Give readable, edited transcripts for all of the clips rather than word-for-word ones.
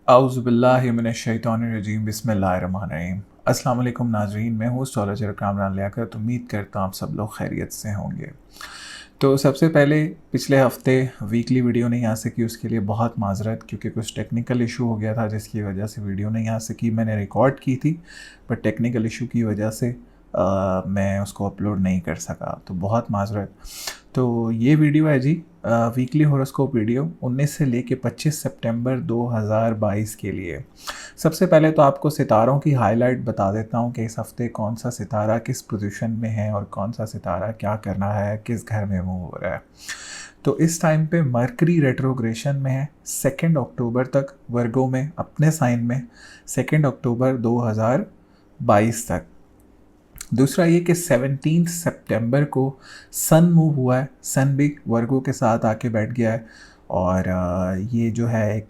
आउज़ुबिल्लाहि मिनश्शैतानिर्रजीम बिस्मिल्लाहिर्रहमानिर्रहीम। अस्सलाम वालेकुम नाज़रीन, मैं हूँ एस्ट्रोलॉजर कामरान लियाकत। उम्मीद करता हूँ आप सब लोग खैरियत से होंगे। तो सबसे पहले पिछले हफ़्ते वीकली वीडियो नहीं आ सकी, उसके लिए बहुत माज़रत, क्योंकि कुछ टेक्निकल इशू हो गया था जिसकी वजह से वीडियो नहीं आ सकी। मैंने रिकॉर्ड की थी बट टेक्निकल इशू की वजह से मैं उसको अपलोड नहीं कर सका, तो बहुत माज़रत। तो ये वीडियो है जी वीकली हॉरोस्कोप वीडियो 19 से लेके 25 सितंबर 2022 के लिए। सबसे पहले तो आपको सितारों की हाईलाइट बता देता हूँ कि इस हफ्ते कौन सा सितारा किस पोजीशन में है और कौन सा सितारा क्या करना है, किस घर में मूव हो रहा है। तो इस टाइम पे मरकरी रेट्रोग्रेशन में है 2 अक्टूबर तक वर्गों में अपने साइन में, 2 अक्टूबर 2022 तक। दूसरा ये कि 17 सितंबर को सन मूव हुआ है, सन भी वर्गों के साथ आके बैठ गया है और ये जो है एक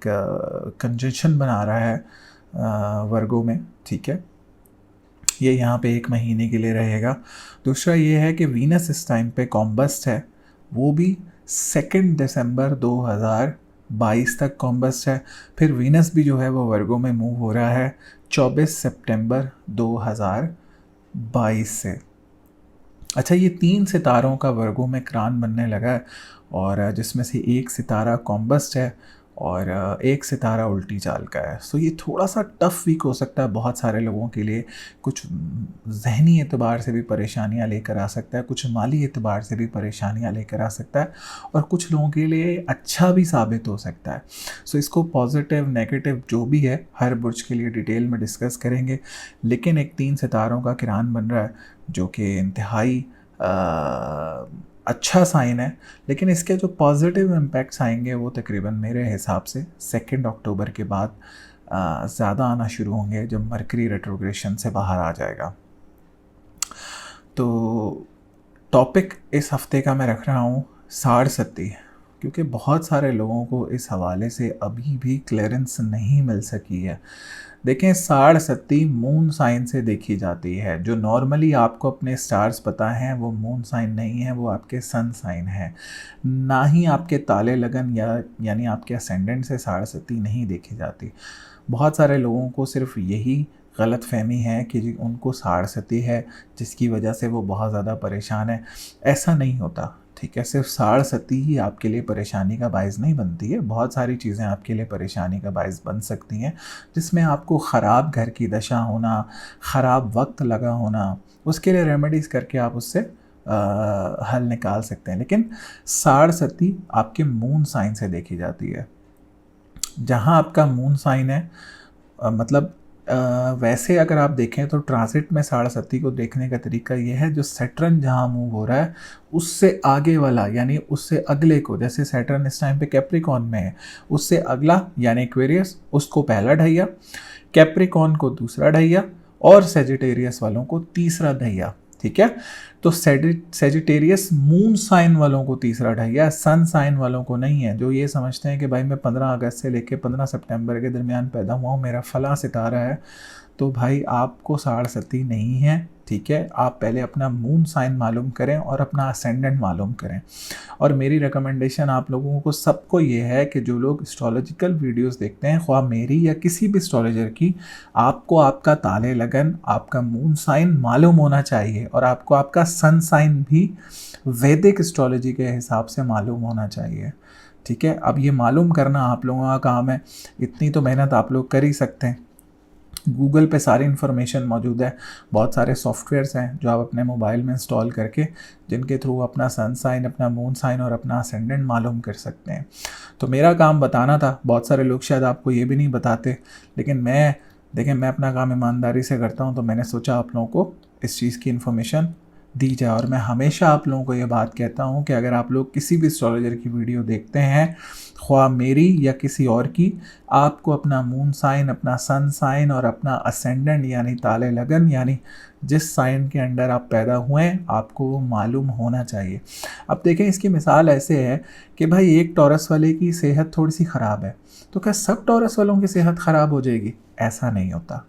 कंजंक्शन बना रहा है वर्गों में, ठीक है। ये यहाँ पे 1 महीने के लिए रहेगा। दूसरा ये है कि वीनस इस टाइम पे कॉम्बस्ट है, वो भी 2 दिसंबर 2022 तक कॉम्बस्ट है। फिर वीनस भी जो है वो वर्गों में मूव हो रहा है 24 सितंबर 2022 से। अच्छा, ये 3 सितारों का वर्गों में क्रान बनने लगा है और जिसमें से एक सितारा कॉम्बस्ट है और एक सितारा उल्टी चाल का है। सो ये थोड़ा सा टफ़ वीक हो सकता है बहुत सारे लोगों के लिए। कुछ ज़हनी एतबार से भी परेशानियां लेकर आ सकता है, कुछ माली एतबार से भी परेशानियां लेकर आ सकता है और कुछ लोगों के लिए अच्छा भी साबित हो सकता है। सो इसको पॉजिटिव नेगेटिव जो भी है हर बुर्ज के लिए डिटेल में डिस्कस करेंगे। लेकिन एक 3 सितारों का किरान बन रहा है जो कि इंतहाई अच्छा साइन है। लेकिन इसके जो पॉजिटिव इम्पैक्ट्स आएंगे वो तकरीबन मेरे हिसाब से 2 अक्टूबर के बाद ज़्यादा आना शुरू होंगे, जब मरकरी रेट्रोग्रेशन से बाहर आ जाएगा। तो टॉपिक इस हफ्ते का मैं रख रहा हूँ साढ़सती, क्योंकि बहुत सारे लोगों को इस हवाले से अभी भी क्लियरेंस नहीं मिल सकी है। देखें, साढ़सती मून साइन से देखी जाती है। जो नॉर्मली आपको अपने स्टार्स पता हैं वो मून साइन नहीं है, वो आपके सन साइन है। ना ही आपके ताले लगन यानी आपके असेंडेंट से साढ़सती नहीं देखी जाती। बहुत सारे लोगों को सिर्फ यही गलत फहमी है कि जी उनको साढ़सती है जिसकी वजह से वो बहुत ज़्यादा परेशान है। ऐसा नहीं होता, ठीक है। सिर्फ साढ़सती ही आपके लिए परेशानी का बायस नहीं बनती है, बहुत सारी चीज़ें आपके लिए परेशानी का बायस बन सकती हैं, जिसमें आपको ख़राब घर की दशा होना, ख़राब वक्त लगा होना, उसके लिए रेमेडीज़ करके आप उससे हल निकाल सकते हैं। लेकिन साढ़सती आपके मून साइन से देखी जाती है। जहाँ आपका मून साइन है मतलब वैसे अगर आप देखें तो ट्रांजिट में साढ़सती को देखने का तरीका ये है, जो सैटर्न जहाँ मूव हो रहा है उससे आगे वाला यानी उससे अगले को, जैसे सैटर्न इस टाइम पे कैप्रिकॉन में है, उससे अगला यानी एक्वेरियस, उसको पहला ढैया, कैप्रिकॉन को दूसरा ढैया और सेजिटेरियस वालों को तीसरा ढैया, ठीक है। तो सेजिटेरियस मून साइन वालों को तीसरा ढैया, सन साइन वालों को नहीं है। जो ये समझते हैं कि भाई मैं 15 अगस्त से लेकर 15 सितंबर के दरमियान पैदा हुआ हूँ, मेरा फला सितारा है, तो भाई आपको साढ़सती नहीं है, ठीक है। आप पहले अपना मून साइन मालूम करें और अपना असेंडेंट मालूम करें। और मेरी रिकमेंडेशन आप लोगों को सबको ये है कि जो लोग एस्ट्रोलॉजिकल वीडियोस देखते हैं, ख्वाह मेरी या किसी भी एस्ट्रोलॉजर की, आपको आपका ताले लगन, आपका मून साइन मालूम होना चाहिए और आपको आपका सन साइन भी वैदिक एस्ट्रोलॉजी के हिसाब से मालूम होना चाहिए, ठीक है। अब ये मालूम करना आप लोगों का काम है, इतनी तो मेहनत आप लोग कर ही सकते हैं। गूगल पे सारी इन्फॉर्मेशन मौजूद है, बहुत सारे सॉफ्टवेयर्स हैं जो आप अपने मोबाइल में इंस्टॉल करके जिनके थ्रू अपना सन साइन, अपना मून साइन और अपना असेंडेंट मालूम कर सकते हैं। तो मेरा काम बताना था, बहुत सारे लोग शायद आपको ये भी नहीं बताते, लेकिन मैं अपना काम ईमानदारी से करता हूँ, तो मैंने सोचा आप लोगों को इस चीज़ की इन्फॉर्मेशन दी जाए। और मैं हमेशा आप लोगों को ये बात कहता हूँ कि अगर आप लोग किसी भी एस्ट्रोलॉजर की वीडियो देखते हैं, ख्वाह मेरी या किसी और की, आपको अपना मून साइन, अपना सन साइन और अपना असेंडेंट यानी ताले लगन यानी जिस साइन के अंडर आप पैदा हुए हैं आपको वो मालूम होना चाहिए। अब देखें, इसकी मिसाल ऐसे है कि भाई एक टॉरस वाले की सेहत थोड़ी सी ख़राब है, तो क्या सब टॉरस वालों की सेहत ख़राब हो जाएगी? ऐसा नहीं होता,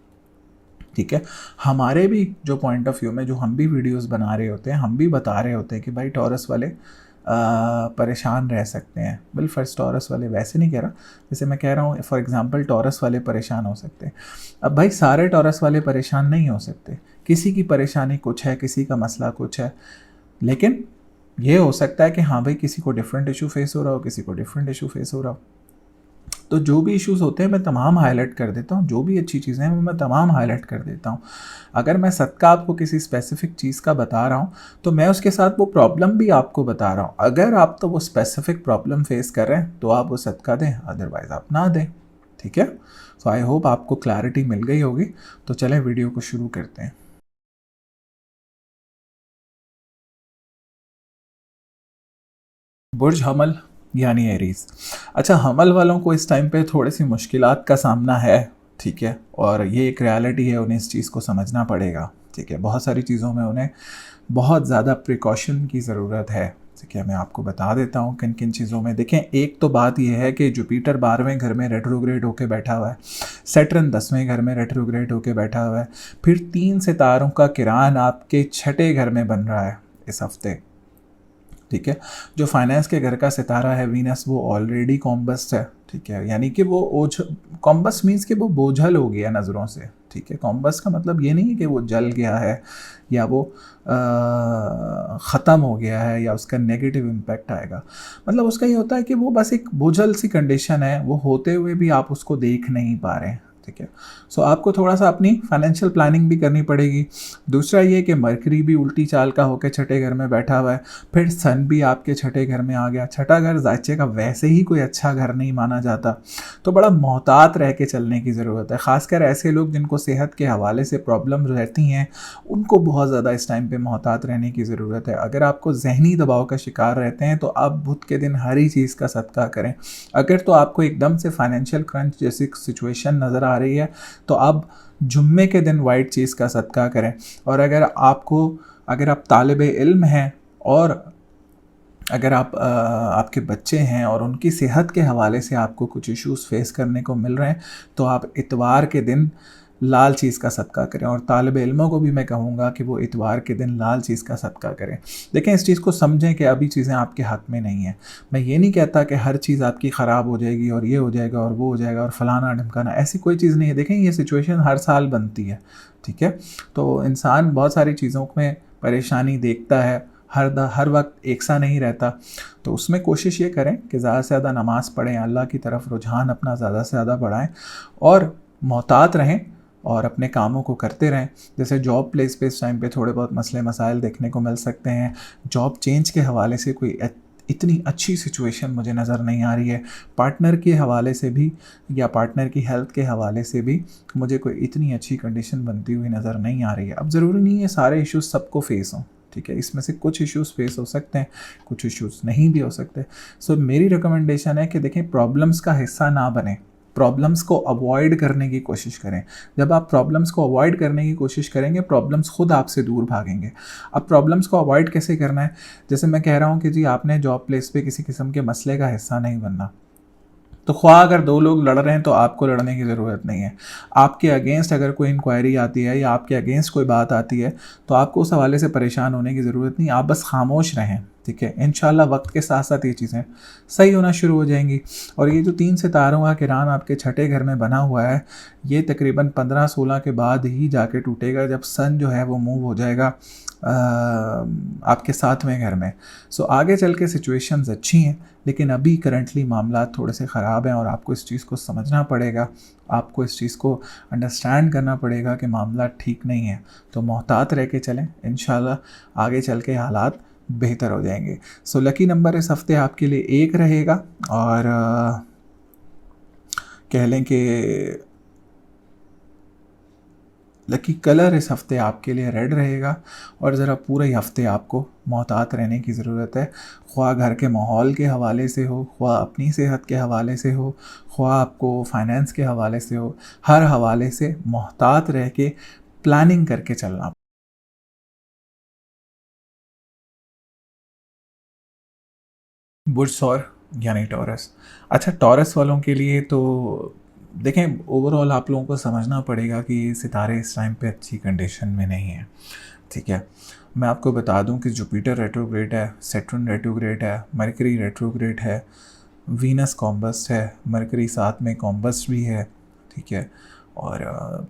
ठीक है। हमारे भी जो पॉइंट ऑफ व्यू में जो हम भी वीडियोस बना रहे होते हैं, हम भी बता रहे होते हैं कि भाई टॉरस वाले परेशान रह सकते हैं। बिल फर्स्ट टॉरस वाले, वैसे नहीं कह रहा, जैसे मैं कह रहा हूँ फॉर एग्जांपल टॉरस वाले परेशान हो सकते हैं। अब भाई सारे टॉरस वाले परेशान नहीं हो सकते, किसी की परेशानी कुछ है, किसी का मसला कुछ है, लेकिन ये हो सकता है कि हाँ भाई किसी को डिफरेंट इशू फेस हो रहा हो, किसी को डिफरेंट इशू फेस हो रहा हो। तो जो भी इश्यूज़ होते हैं मैं तमाम हाईलाइट कर देता हूँ, जो भी अच्छी चीज़ें हैं वो मैं तमाम हाईलाइट कर देता हूँ। अगर मैं सदका आपको किसी स्पेसिफिक चीज़ का बता रहा हूँ तो मैं उसके साथ वो प्रॉब्लम भी आपको बता रहा हूँ। अगर आप तो वो स्पेसिफिक प्रॉब्लम फेस कर रहे हैं तो आप वो सदका दें, अदरवाइज़ आप ना दें। ठीक है, सो आई होप आपको क्लैरिटी मिल गई होगी। तो चलें वीडियो को शुरू करते हैं। बुर्ज हमल यानी एरीज। अच्छा, हमल वालों को इस टाइम पे थोड़ी सी मुश्किलात का सामना है, ठीक है, और ये एक रियलिटी है, उन्हें इस चीज़ को समझना पड़ेगा। ठीक है, बहुत सारी चीज़ों में उन्हें बहुत ज़्यादा प्रिकॉशन की ज़रूरत है। ठीक है, मैं आपको बता देता हूँ किन किन चीज़ों में। देखें, एक तो बात यह है कि जुपिटर 12वें घर में रेट्रोग्रेड होकर बैठा हुआ है, सैटर्न 10वें घर में रेट्रोग्रेड होकर बैठा हुआ है, फिर 3 सितारों का किरान आपके 6ठे घर में बन रहा है इस हफ्ते। ठीक है, जो फाइनेंस के घर का सितारा है वीनस, वो ऑलरेडी कॉम्बस्ट है। ठीक है, यानी कि वो कॉम्बस्ट मीन्स कि वो बोझल हो गया नज़रों से। ठीक है, कॉम्बस्ट का मतलब ये नहीं है कि वो जल गया है या वो ख़त्म हो गया है या उसका नेगेटिव इम्पैक्ट आएगा। मतलब उसका ये होता है कि वो बस एक बोझल सी कंडीशन है, वो होते हुए भी आप उसको देख नहीं पा रहे हैं। ठीक है, सो आपको थोड़ा सा अपनी फाइनेंशियल प्लानिंग भी करनी पड़ेगी। दूसरा ये कि मरकरी भी उल्टी चाल का होकर 6ठे घर में बैठा हुआ है, फिर सन भी आपके 6ठे घर में आ गया। 6ठा घर जायचे का वैसे ही कोई अच्छा घर नहीं माना जाता, तो बड़ा मोहतात रह के चलने की ज़रूरत है। ख़ासकर ऐसे लोग जिनको सेहत के हवाले से प्रॉब्लम रहती हैं, उनको बहुत ज़्यादा इस टाइम पे मोहतात रहने की ज़रूरत है। अगर आपको जहनी दबाव का शिकार रहते हैं तो आप बुध के दिन हरी चीज़ का सदका करें। अगर तो आपको एकदम से फाइनेंशियल क्रंच जैसी सिचुएशन नज़र आ रही है तो आप जुम्मे के दिन वाइट चीज़ का सदका करें। और अगर आप तालिब इल्म हैं और अगर आपके बच्चे हैं और उनकी सेहत के हवाले से आपको कुछ इश्यूज़ फेस करने को मिल रहे हैं तो आप इतवार के दिन लाल चीज़ का सदका करें। और तालिब इल्मों को भी मैं कहूँगा कि वो इतवार के दिन लाल चीज़ का सदका करें। देखें, इस चीज़ को समझें कि अभी चीज़ें आपके हक़ में नहीं हैं। मैं ये नहीं कहता कि हर चीज़ आपकी ख़राब हो जाएगी और ये हो जाएगा और वो हो जाएगा और फलाना ढमकाना, ऐसी कोई चीज़ नहीं है। देखें, ये सिचुएशन हर साल बनती है। ठीक है, तो इंसान बहुत सारी चीज़ों में परेशानी देखता है, हर वक्त एक सा नहीं रहता। तो उसमें कोशिश ये करें कि ज़्यादा से ज़्यादा नमाज़ पढ़ें, अल्लाह की तरफ रुझान अपना ज़्यादा से ज़्यादा बढ़ाएं और मोहतात रहें और अपने कामों को करते रहें। जैसे जॉब प्लेस पे इस टाइम पे थोड़े बहुत मसले मसाइल देखने को मिल सकते हैं। जॉब चेंज के हवाले से कोई इतनी अच्छी सिचुएशन मुझे नज़र नहीं आ रही है। पार्टनर के हवाले से भी या पार्टनर की हेल्थ के हवाले से भी मुझे कोई इतनी अच्छी कंडीशन बनती हुई नज़र नहीं आ रही है। अब ज़रूरी नहीं है सारे इश्यूज़ सबको फेस हों। ठीक है, इसमें से कुछ इश्यूज़ फेस हो सकते हैं, कुछ इश्यूज़ नहीं भी हो सकते। सो मेरी रिकमेंडेशन है कि देखें, प्रॉब्लम्स का हिस्सा ना बने, प्रॉब्लम्स को अवॉइड करने की कोशिश करें। जब आप प्रॉब्लम्स को अवॉइड करने की कोशिश करेंगे, प्रॉब्लम्स खुद आपसे दूर भागेंगे। अब प्रॉब्लम्स को अवॉइड कैसे करना है? जैसे मैं कह रहा हूँ कि जी आपने जॉब प्लेस पे किसी किस्म के मसले का हिस्सा नहीं बनना। तो ख्वाह अगर 2 लोग लड़ रहे हैं तो आपको लड़ने की ज़रूरत नहीं है। आपके अगेंस्ट अगर कोई इंक्वायरी आती है या आपके अगेंस्ट कोई बात आती है तो आपको उस हवाले से परेशान होने की ज़रूरत नहीं, आप बस खामोश रहें। ठीक है, इंशाल्लाह वक्त के साथ साथ ये चीज़ें सही होना शुरू हो जाएंगी। और ये जो 3 सितारों का किरान आपके 6ठे घर में बना हुआ है, ये तकरीबन 15-16 के बाद ही जाके टूटेगा, जब सन जो है वो मूव हो जाएगा आपके 7वें घर में। सो आगे चल के सिचुएशंस अच्छी हैं, लेकिन अभी करंटली मामला थोड़े से ख़राब हैं और आपको इस चीज़ को समझना पड़ेगा, आपको इस चीज़ को अंडरस्टैंड करना पड़ेगा कि मामला ठीक नहीं है। तो मोहतात रह के चलें, इंशाल्लाह आगे चल के हालात बेहतर हो जाएंगे। सो लकी नंबर इस हफ्ते आपके लिए 1 रहेगा और कह लें कि लकी कलर इस हफ्ते आपके लिए रेड रहेगा। और ज़रा पूरे हफ्ते आपको मोहतात रहने की ज़रूरत है, ख्वाह घर के माहौल के हवाले से हो, ख्वाह अपनी सेहत के हवाले से हो, ख्वाह आपको फाइनेंस के हवाले से हो, हर हवाले से मोहतात रह के प्लानिंग करके चलना। बुर्ज सौर यानी टॉरस। अच्छा, टॉरस वालों के लिए तो देखें, ओवरऑल आप लोगों को समझना पड़ेगा कि सितारे इस टाइम पे अच्छी कंडीशन में नहीं हैं। ठीक है। मैं आपको बता दूं कि जुपिटर रेट्रोग्रेड है, सैटर्न रेट्रोग्रेड है, मरकरी रेट्रोग्रेड है, वीनस कॉम्बस्ट है, मरकरी साथ में कॉम्बस्ट भी है, ठीक है। और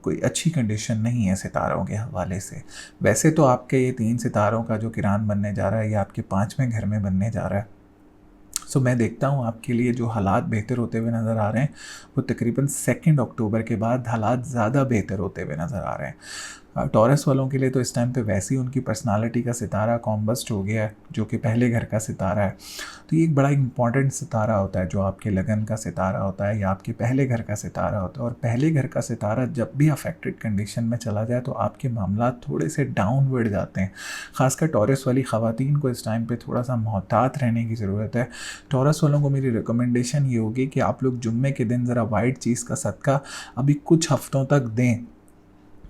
कोई अच्छी कंडीशन नहीं है सितारों के हवाले से। वैसे तो आपके ये 3 सितारों का जो किरान बनने जा रहा है ये आपके 5वें घर में बनने जा रहा है। सो मैं देखता हूँ आपके लिए जो हालात बेहतर होते हुए नज़र आ रहे हैं वो तकरीबन 2 अक्टूबर के बाद हालात ज़्यादा बेहतर होते हुए नज़र आ रहे हैं। टॉरस वालों के लिए तो इस टाइम पे वैसे ही उनकी पर्सनालिटी का सितारा कॉम्बस्ट हो गया है, जो कि पहले घर का सितारा है। तो ये एक बड़ा इंपॉर्टेंट सितारा होता है जो आपके लगन का सितारा होता है या आपके पहले घर का सितारा होता है। और पहले घर का सितारा जब भी अफेक्टेड कंडीशन में चला जाए तो आपके मामला थोड़े से डाउनवर्ड जाते हैं। ख़ासकर टॉरस वाली ख़वातीन को इस टाइम पर थोड़ा सा मोहतात रहने की ज़रूरत है। टॉरस वालों को मेरी रिकमेंडेशन ये होगी कि आप लोग जुम्मे के दिन ज़रा वाइट चीज़ का सदका अभी कुछ हफ्तों तक दें,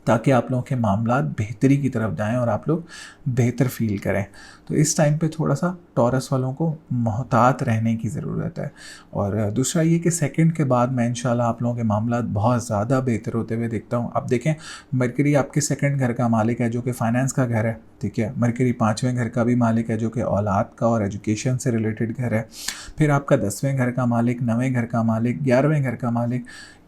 ताकि आप लोगों के मामला बेहतरी की तरफ जाएं और आप लोग बेहतर फील करें। तो इस टाइम पे थोड़ा सा टॉरस वालों को मोहतात रहने की ज़रूरत है। और दूसरा ये कि सेकंड के बाद मैं इंशाल्लाह आप लोगों के मामला बहुत ज़्यादा बेहतर होते हुए देखता हूँ। अब देखें, मरकरी आपके सेकंड घर का मालिक है जो कि फाइनेंस का घर है, ठीक है। मरकरी 5वें घर का भी मालिक है जो कि औलाद का और एजुकेशन से रिलेटेड घर है। फिर आपका 10वें घर का मालिक, 9वें घर का मालिक, 11वें घर का मालिक,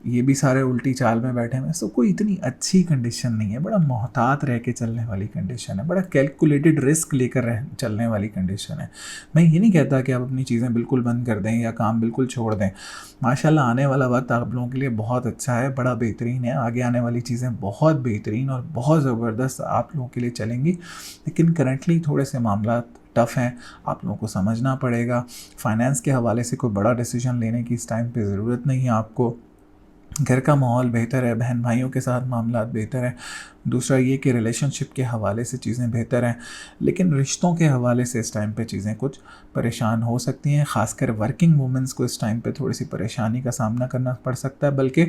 ये भी सारे उल्टी चाल में बैठे हैं। सो कोई इतनी अच्छी कंडीशन नहीं है, बड़ा मोहतात रह के चलने वाली कंडीशन है, बड़ा कैलकुलेटेड रिस्क लेकर चलने वाली कंडीशन है। मैं ये नहीं कहता कि आप अपनी चीज़ें बिल्कुल बंद कर दें या काम बिल्कुल छोड़ दें। माशाल्लाह आने वाला वक्त आप लोगों के लिए बहुत अच्छा है, बड़ा बेहतरीन है। आगे आने वाली चीज़ें बहुत बेहतरीन और बहुत ज़बरदस्त आप लोगों के लिए चलेंगी। लेकिन करंटली थोड़े से मामला टफ़ हैं, आप लोगों को समझना पड़ेगा। फाइनेंस के हवाले से कोई बड़ा डिसीजन लेने की इस टाइम पे ज़रूरत नहीं है आपको। घर का माहौल बेहतर है, बहन भाइयों के साथ मामला बेहतर है। दूसरा ये कि रिलेशनशिप के हवाले से चीज़ें बेहतर हैं, लेकिन रिश्तों के हवाले से इस टाइम पे चीज़ें कुछ परेशान हो सकती हैं। ख़ासकर वर्किंग वुमेंस को इस टाइम पे थोड़ी सी परेशानी का सामना करना पड़ सकता है। बल्कि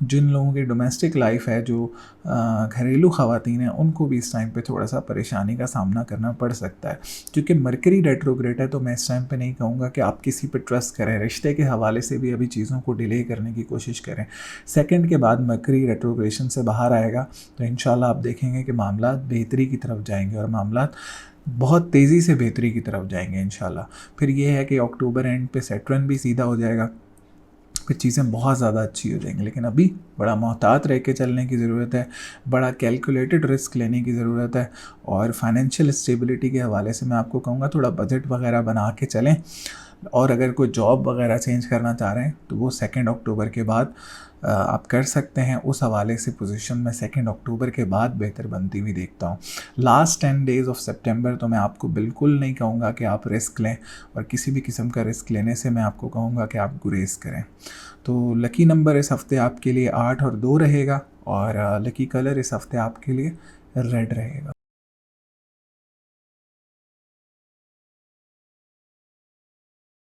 जिन लोगों की डोमेस्टिक लाइफ है, जो घरेलू ख़वातीन हैं, उनको भी इस टाइम पे थोड़ा सा परेशानी का सामना करना पड़ सकता है। क्योंकि मरकरी रेट्रोग्रेड है तो मैं इस टाइम पे नहीं कहूँगा कि आप किसी पे ट्रस्ट करें। रिश्ते के हवाले से भी अभी चीज़ों को डिले करने की कोशिश करें। सेकंड के बाद मरकरी रेट्रोग्रेशन से बाहर आएगा तो इंशाल्लाह आप देखेंगे कि मामला बेहतरी की तरफ जाएंगे और मामला बहुत तेज़ी से बेहतरी की तरफ जाएंगे इंशाल्लाह। फिर ये है कि अक्टूबर एंड पे सैटर्न भी सीधा हो जाएगा, फिर चीज़ें बहुत ज़्यादा अच्छी हो जाएंगी। लेकिन अभी बड़ा मोहतात रह के चलने की ज़रूरत है, बड़ा कैलकुलेटेड रिस्क लेने की ज़रूरत है। और फाइनेंशियल स्टेबिलिटी के हवाले से मैं आपको कहूँगा थोड़ा बजट वगैरह बना के चलें। और अगर कोई जॉब वगैरह चेंज करना चाह रहे हैं तो वो 2 अक्टूबर के बाद आप कर सकते हैं। उस हवाले से पोजीशन में 2 अक्टूबर के बाद बेहतर बनती हुई देखता हूँ। लास्ट 10 डेज़ ऑफ सितंबर तो मैं आपको बिल्कुल नहीं कहूँगा कि आप रिस्क लें, और किसी भी किस्म का रिस्क लेने से मैं आपको कहूँगा कि आप गुरेज करें। तो लकी नंबर इस हफ़्ते आपके लिए 8 और 2 रहेगा, और लकी कलर इस हफ़्ते आपके लिए रेड रहेगा।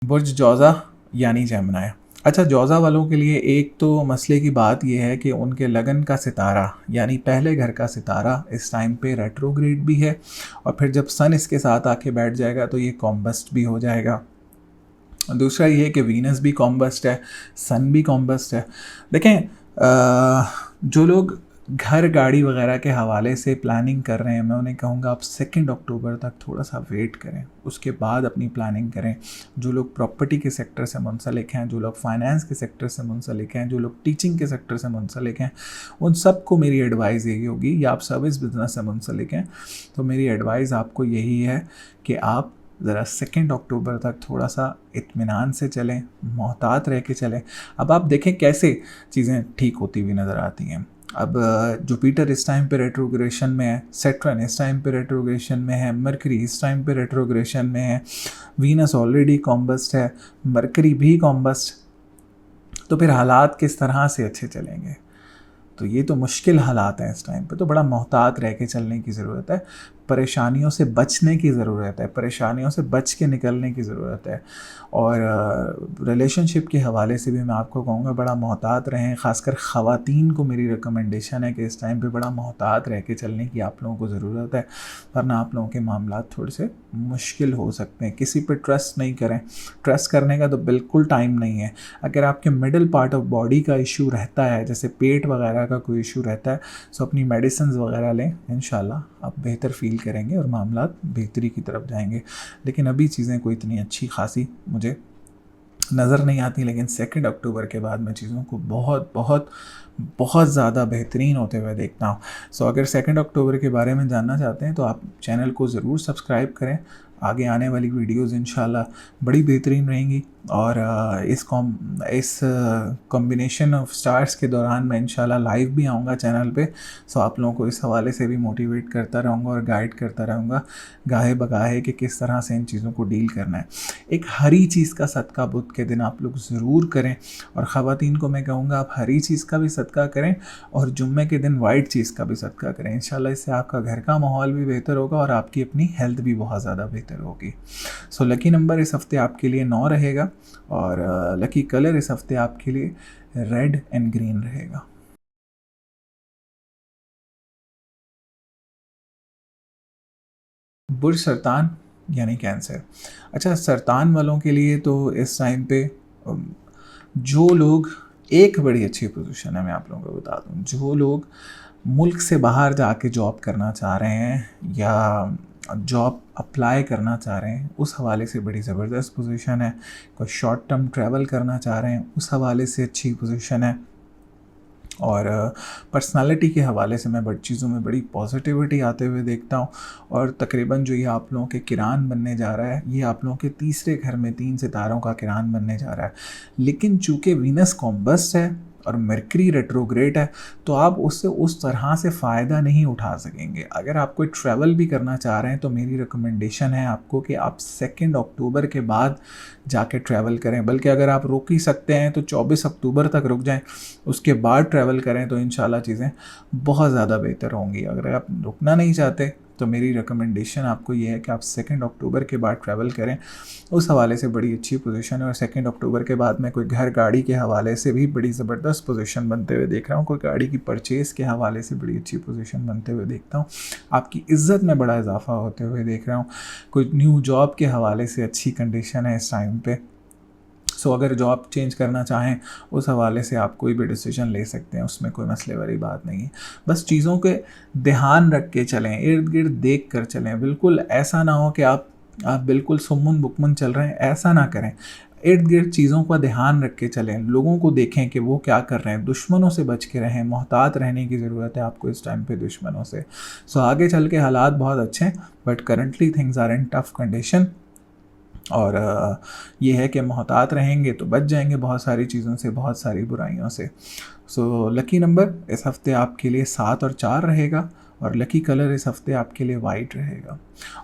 बुर्ज जौज़ा यानी जेमिनी। अच्छा, जौज़ा वालों के लिए एक तो मसले की बात यह है कि उनके लगन का सितारा यानी पहले घर का सितारा इस टाइम पे रेट्रोग्रेड भी है, और फिर जब सन इसके साथ आके बैठ जाएगा तो ये कॉम्बस्ट भी हो जाएगा। दूसरा ये है कि वीनस भी कॉम्बस्ट है, सन भी कॉम्बस्ट है। देखें, जो लोग घर गाड़ी वगैरह के हवाले से प्लानिंग कर रहे हैं, मैं उन्हें कहूँगा आप 2 अक्टूबर तक थोड़ा सा वेट करें, उसके बाद अपनी प्लानिंग करें। जो लोग प्रॉपर्टी के सेक्टर से मुंसलिक हैं, जो लोग फाइनेंस के सेक्टर से मुंसलिक हैं, जो लोग टीचिंग के सेक्टर से मुंसलिक हैं, उन सब को मेरी एडवाइस यही होगी, या आप सर्विस बिजनेस से मुंसलिक हैं तो मेरी एडवाइस आपको यही है कि आप ज़रा 2 अक्टूबर तक थोड़ा सा इत्मीनान से चलें, मोहतात रह के चलें। अब आप देखें कैसे चीज़ें ठीक होती हुई नज़र आती हैं। अब जुपिटर इस टाइम पे रेट्रोग्रेशन में है, सैटर्न इस टाइम पे रेट्रोग्रेशन में है, मरकरी इस टाइम पे रेट्रोग्रेशन में है, वीनस ऑलरेडी कॉम्बस्ट है, मरकरी भी कॉम्बस्ट। तो फिर हालात किस तरह से अच्छे चलेंगे? तो ये तो मुश्किल हालात हैं इस टाइम पे, तो बड़ा मोहतात रह के चलने की ज़रूरत है। परेशानियों से बचने की ज़रूरत है, परेशानियों से बच के निकलने की ज़रूरत है। और रिलेशनशिप के हवाले से भी मैं आपको कहूँगा बड़ा मोहतात रहें, ख़ासकर ख़वातीन को मेरी रिकमेंडेशन है कि इस टाइम पे बड़ा मोहतात रह के चलने की आप लोगों को ज़रूरत है, वरना आप लोगों के मामलात थोड़े से मुश्किल हो सकते हैं। किसी पे ट्रस्ट नहीं करें, ट्रस्ट करने का तो बिल्कुल टाइम नहीं है। अगर आपके मिडल पार्ट ऑफ बॉडी का इशू रहता है, जैसे पेट वगैरह का कोई इशू रहता है, तो अपनी मेडिसिन वगैरह लें, इंशाल्लाह आप बेहतर फील करेंगे और मामलात बेहतरी की तरफ जाएंगे। लेकिन अभी चीज़ें कोई इतनी अच्छी खासी मुझे नज़र नहीं आती, लेकिन 2 अक्टूबर के बाद मैं चीज़ों को बहुत बहुत बहुत ज़्यादा बेहतरीन होते हुए देखता हूँ। सो अगर 2 अक्टूबर के बारे में जानना चाहते हैं तो आप चैनल को ज़रूर सब्सक्राइब करें। आगे आने वाली वीडियोज़ इंशाल्लाह बड़ी बेहतरीन रहेंगी और इस कॉम्बिनेशन ऑफ स्टार्स के दौरान मैं इंशाल्लाह लाइव भी आऊँगा चैनल पे। सो आप लोगों को इस हवाले से भी मोटिवेट करता रहूँगा और गाइड करता रहूँगा गाहे बगाहे कि किस तरह से इन चीज़ों को डील करना है। एक हरी चीज़ का सदका बुध के दिन आप लोग ज़रूर करें, और ख़वातीन को मैं कहूँगा आप हरी चीज़ का भी सदका करें और जुम्मे के दिन वाइट चीज़ का भी सदका करें। इंशाल्लाह इससे आपका घर का माहौल भी बेहतर होगा और आपकी अपनी हेल्थ भी बहुत ज़्यादा बेहतर होगी। सो लकी नंबर इस हफ्ते आपके लिए 9 रहेगा और लकी कलर इस हफ्ते आपके लिए रेड एंड ग्रीन रहेगा। बुर्ज सरतान यानी कैंसर। अच्छा, सरतान वालों के लिए तो इस टाइम पे जो लोग, एक बड़ी अच्छी पोजीशन है मैं आप लोगों को बता दूं, जो लोग मुल्क से बाहर जाके जॉब करना चाह रहे हैं या जॉब अप्लाई करना चाह रहे हैं, उस हवाले से बड़ी ज़बरदस्त पोजीशन है। कोई शॉर्ट टर्म ट्रैवल करना चाह रहे हैं, उस हवाले से अच्छी पोजीशन है। और पर्सनालिटी के हवाले से मैं बड़ी चीज़ों में बड़ी पॉजिटिविटी आते हुए देखता हूँ। और तकरीबन जो ये आप लोगों के किरान बनने जा रहा है, ये आप लोगों के तीसरे घर में 3 सितारों का किरान बनने जा रहा है। लेकिन चूँकि वीनस कॉम्बस्ट है और मरकरी रेट्रोग्रेड है, तो आप उससे उस तरह से फ़ायदा नहीं उठा सकेंगे। अगर आप कोई ट्रैवल भी करना चाह रहे हैं तो मेरी रिकमेंडेशन है आपको कि आप 2 अक्टूबर के बाद जाके ट्रैवल करें। बल्कि अगर आप रुक ही सकते हैं तो 24 अक्टूबर तक रुक जाएं, उसके बाद ट्रैवल करें तो इंशाल्लाह चीज़ें बहुत ज़्यादा बेहतर होंगी। अगर आप रुकना नहीं चाहते तो मेरी रिकमेंडेशन आपको ये है कि आप 2 अक्टूबर के बाद ट्रैवल करें। उस हवाले से बड़ी अच्छी पोजीशन है। और 2 अक्टूबर के बाद मैं कोई घर गाड़ी के हवाले से भी बड़ी ज़बरदस्त पोजीशन बनते हुए देख रहा हूँ। कोई गाड़ी की परचेज़ के हवाले से बड़ी अच्छी पोजीशन बनते हुए देखता हूँ। आपकी इज़्ज़त में बड़ा इजाफा होते हुए देख रहा हूँ। कोई न्यू जॉब के हवाले से अच्छी कंडीशन है इस टाइम पे। सो अगर जॉब चेंज करना चाहें उस हवाले से आप कोई भी डिसीजन ले सकते हैं, उसमें कोई मसले वाली बात नहीं है। बस चीज़ों के ध्यान रख के चलें, इर्द गिर्द देख कर चलें। बिल्कुल ऐसा ना हो कि आप बिल्कुल सुम्मुन बुकमुन चल रहे हैं, ऐसा ना करें। इर्द गिर्द चीज़ों का ध्यान रख के चलें, लोगों को देखें कि वो क्या कर रहे हैं, दुश्मनों से बच के रहें। मोहतात रहने की ज़रूरत है आपको इस टाइम पे दुश्मनों से। सो आगे चल के हालात बहुत अच्छे हैं, but currently things are in tough condition. और ये है कि मोहतात रहेंगे तो बच जाएंगे बहुत सारी चीज़ों से, बहुत सारी बुराइयों से। सो लकी नंबर इस हफ़्ते आपके लिए 7 और 4 रहेगा और लकी कलर इस हफ़्ते आपके लिए वाइट रहेगा।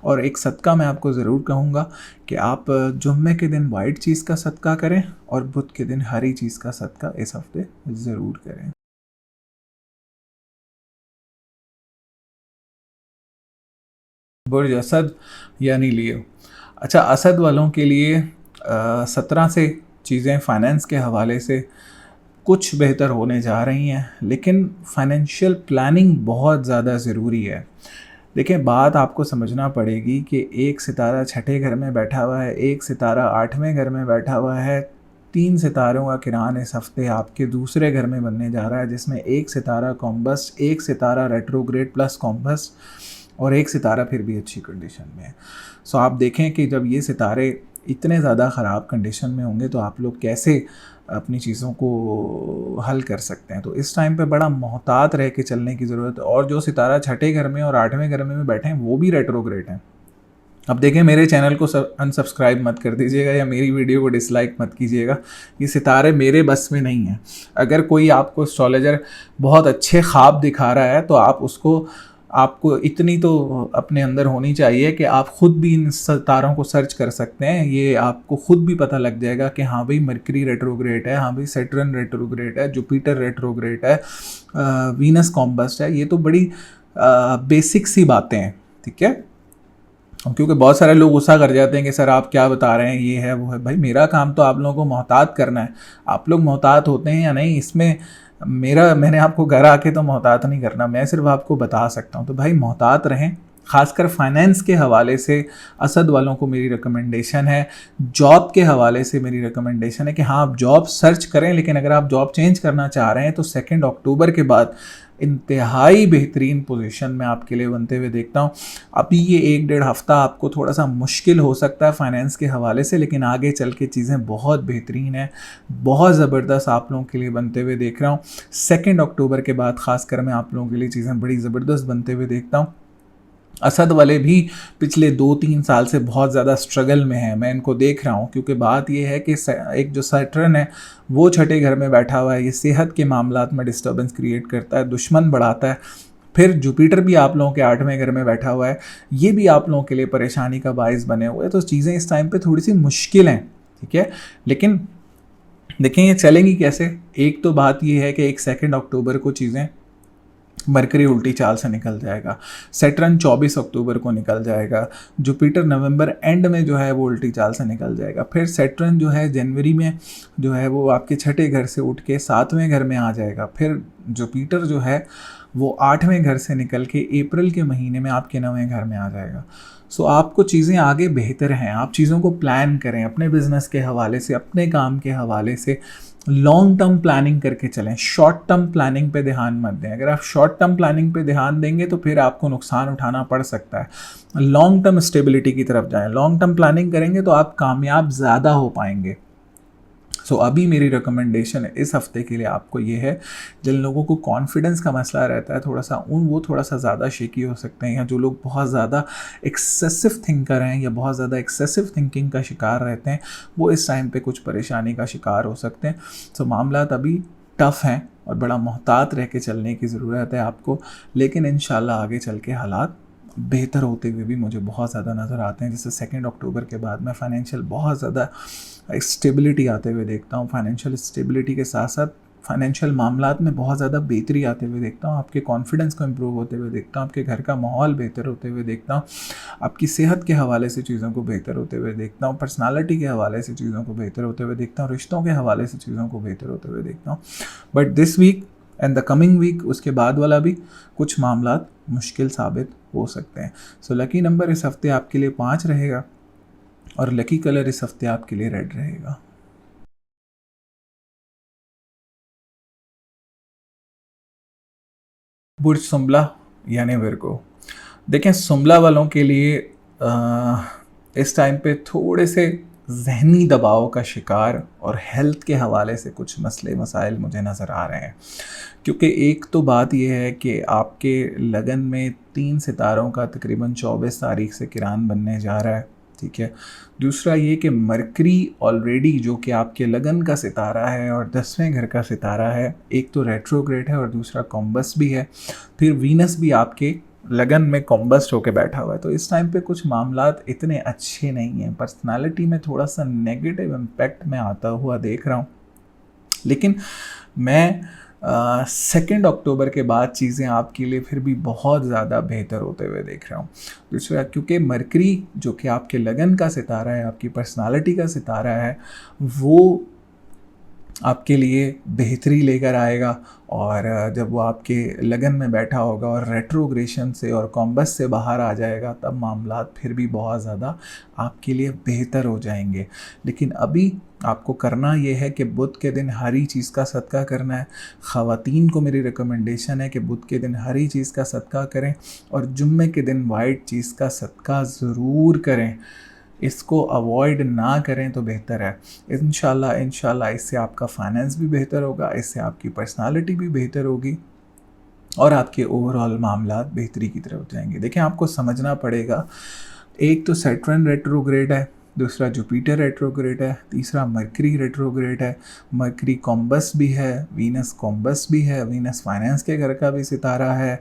और एक सदका मैं आपको ज़रूर कहूँगा कि आप जुम्मे के दिन वाइट चीज़ का सदका करें और बुध के दिन हरी चीज़ का सदका इस हफ़्ते ज़रूर करें। बुर्ज असद यानी लियो। अच्छा, असद वालों के लिए 17 से चीज़ें फ़ाइनेंस के हवाले से कुछ बेहतर होने जा रही हैं, लेकिन फाइनेंशियल प्लानिंग बहुत ज़्यादा ज़रूरी है। देखिए, बात आपको समझना पड़ेगी कि एक सितारा 6ठे घर में बैठा हुआ है, एक सितारा 8वें घर में बैठा हुआ है। 3 सितारों का किरान इस हफ़्ते आपके दूसरे घर में बनने जा रहा है, जिसमें एक सितारा कॉम्बस्ट, एक सितारा रेट्रोग्रेड प्लस कॉम्बस्ट और एक सितारा फिर भी अच्छी कंडीशन में है। सो आप देखें कि जब ये सितारे इतने ज़्यादा ख़राब कंडीशन में होंगे तो आप लोग कैसे अपनी चीज़ों को हल कर सकते हैं। तो इस टाइम पे बड़ा मोहतात रह के चलने की ज़रूरत है। और जो सितारा 6ठे घर में और 8वें घर में बैठे हैं वो भी रेट्रोग्रेड हैं। अब देखें, मेरे चैनल को अनसब्सक्राइब मत कर दीजिएगा या मेरी वीडियो को डिसलाइक मत कीजिएगा। ये सितारे मेरे बस में नहीं हैं। अगर कोई आपको एस्ट्रोलॉजर बहुत अच्छे ख्वाब दिखा रहा है तो आपको इतनी तो अपने अंदर होनी चाहिए कि आप ख़ुद भी इन सितारों को सर्च कर सकते हैं। ये आपको ख़ुद भी पता लग जाएगा कि हाँ भाई मरकरी रेट्रोग्रेड है, हाँ भाई सैटर्न रेट्रोग्रेड है, जुपिटर रेट्रोग्रेड है, वीनस कॉम्बस्ट है। ये तो बड़ी बेसिक सी बातें हैं, ठीक है। क्योंकि बहुत सारे लोग गुस्सा कर जाते हैं कि सर आप क्या बता रहे हैं, ये है वो है। भाई मेरा काम तो आप लोगों को मोहतात करना है, आप लोग मोहतात होते हैं या नहीं इसमें मैंने आपको घर आके तो मोहतात नहीं करना, मैं सिर्फ आपको बता सकता हूँ। तो भाई मोहतात रहें, खासकर फाइनेंस के हवाले से असद वालों को मेरी रिकमेंडेशन है। जॉब के हवाले से मेरी रिकमेंडेशन है कि हाँ आप जॉब सर्च करें, लेकिन अगर आप जॉब चेंज करना चाह रहे हैं तो 2 अक्टूबर के बाद इंतहाई बेहतरीन पोजीशन में आपके लिए बनते हुए देखता हूँ। अभी ये 1-1.5 हफ्ता आपको थोड़ा सा मुश्किल हो सकता है फाइनेंस के हवाले से, लेकिन आगे चल के चीज़ें बहुत बेहतरीन हैं, बहुत ज़बरदस्त आप लोगों के लिए बनते हुए देख रहा हूँ। 2 अक्टूबर के बाद खासकर मैं आप लोगों के लिए चीज़ें बड़ी ज़बरदस्त बनते हुए देखता हूँ। असद वाले भी पिछले 2-3 साल से बहुत ज़्यादा स्ट्रगल में हैं, मैं इनको देख रहा हूँ। क्योंकि बात ये है कि एक जो सैटर्न है वो छठे घर में बैठा हुआ है, ये सेहत के मामलात में डिस्टर्बेंस क्रिएट करता है, दुश्मन बढ़ाता है। फिर जुपिटर भी आप लोगों के 8वें घर में बैठा हुआ है, ये भी आप लोगों के लिए परेशानी का बायस बने हुए हैं। तो चीज़ें इस टाइम पे थोड़ी सी मुश्किल हैं, ठीक है। लेकिन देखें ये चलेंगी कैसे। एक तो बात ये है कि 2 अक्टूबर को चीज़ें, मरकरी उल्टी चाल से निकल जाएगा, सैटर्न 24 अक्टूबर को निकल जाएगा, जुपिटर नवंबर एंड में जो है वो उल्टी चाल से निकल जाएगा। फिर सैटर्न जो है जनवरी में जो है वो आपके छठे घर से उठ के 7वें घर में आ जाएगा। फिर जुपिटर जो है वो 8वें घर से निकल के अप्रैल के महीने में आपके 9वें घर में आ जाएगा। सो आपको चीज़ें आगे बेहतर हैं, आप चीज़ों को प्लान करें अपने बिजनेस के हवाले से, अपने काम के हवाले से लॉन्ग टर्म प्लानिंग करके चलें, शॉर्ट टर्म प्लानिंग पे ध्यान मत दें। अगर आप शॉर्ट टर्म प्लानिंग पे ध्यान देंगे तो फिर आपको नुकसान उठाना पड़ सकता है। लॉन्ग टर्म स्टेबिलिटी की तरफ जाएं, लॉन्ग टर्म प्लानिंग करेंगे तो आप कामयाब ज़्यादा हो पाएंगे। सो अभी मेरी रिकमेंडेशन है इस हफ्ते के लिए आपको ये है, जिन लोगों को कॉन्फिडेंस का मसला रहता है थोड़ा सा, वो थोड़ा सा ज़्यादा शेकी हो सकते हैं, या जो लोग बहुत ज़्यादा एक्सेसिव थिंकर हैं या बहुत ज़्यादा एक्सेसिव थिंकिंग का शिकार रहते हैं, वो इस टाइम पे कुछ परेशानी का शिकार हो सकते हैं। सो मामलात अभी टफ़ हैं और बड़ा मोहतात रह के चलने की ज़रूरत है आपको, लेकिन इंशाल्लाह आगे चल के हालात बेहतर होते हुए भी मुझे बहुत ज़्यादा नज़र आते हैं। जैसे 2 अक्टूबर के बाद मैं फाइनेंशियल बहुत ज़्यादा स्टेबिलिटी आते हुए देखता हूँ, फाइनेंशियल स्टेबिलिटी के साथ साथ फाइनेंशियल मामलात में बहुत ज़्यादा बेहतरी आते हुए देखता हूँ, आपके कॉन्फिडेंस को इम्प्रूव होते हुए देखता हूँ, आपके घर का माहौल बेहतर होते हुए देखता हूँ, आपकी सेहत के हवाले से चीज़ों को बेहतर होते हुए देखता हूँ, पर्सनालिटी के हवाले से चीज़ों को बेहतर होते हुए देखता हूँ, रिश्तों के हवाले से चीज़ों को बेहतर होते हुए देखता हूँ। But this week and the coming week, उसके बाद वाला भी कुछ मामलात मुश्किल साबित हो सकते हैं। सो लकी नंबर इस हफ्ते आपके लिए 5 रहेगा और लकी कलर इस हफ्ते आपके लिए रेड रहेगा। बुर्ज सुम्बला यानी विर्गो। देखें सुम्बला वालों के लिए इस टाइम पे थोड़े से जहनी दबाव का शिकार और हेल्थ के हवाले से कुछ मसले मसाइल मुझे नज़र आ रहे हैं। क्योंकि एक तो बात यह है कि आपके लगन में 3 सितारों का तकरीबन 24 तारीख से किरान बनने जा रहा है, ठीक है। दूसरा ये कि मरकरी ऑलरेडी जो कि आपके लगन का सितारा है और 10वें घर का सितारा है, एक तो रेट्रोग्रेड है और दूसरा कॉम्बस भी है। फिर वीनस भी आपके लगन में कॉम्बस्ट होकर बैठा हुआ है। तो इस टाइम पे कुछ मामलात इतने अच्छे नहीं हैं, पर्सनालिटी में थोड़ा सा नेगेटिव इम्पैक्ट में आता हुआ देख रहा हूँ। लेकिन मैं 2 अक्टूबर के बाद चीज़ें आपके लिए फिर भी बहुत ज़्यादा बेहतर होते हुए देख रहा हूँ। दूसरा क्योंकि मरकरी जो कि आपके लगन का सितारा है, आपकी पर्सनालिटी का सितारा है, वो आपके लिए बेहतरी लेकर आएगा। और जब वो आपके लगन में बैठा होगा और रेट्रोग्रेशन से और कॉम्बस से बाहर आ जाएगा, तब मामलात फिर भी बहुत ज़्यादा आपके लिए बेहतर हो जाएंगे। लेकिन अभी आपको करना ये है कि बुध के दिन हरी चीज़ का सदका करना है। ख़वातीन को मेरी रिकमेंडेशन है कि बुध के दिन हरी चीज़ का सदका करें और जुम्मे के दिन वाइट चीज़ का सदका ज़रूर करें। इसको अवॉइड ना करें तो बेहतर है। इंशाल्लाह इससे आपका फाइनेंस भी बेहतर होगा, इससे आपकी पर्सनालिटी भी बेहतर होगी और आपके ओवरऑल मामलात बेहतरी की तरफ जाएंगे। देखिए आपको समझना पड़ेगा, एक तो सैटर्न रेट्रोग्रेड है, दूसरा जुपिटर रेट्रोग्रेड है, तीसरा मरकरी रेट्रोग्रेड है, मरकरी कॉम्बस भी है, वीनस कॉम्बस भी है, वीनस फाइनेंस के घर का भी सितारा है,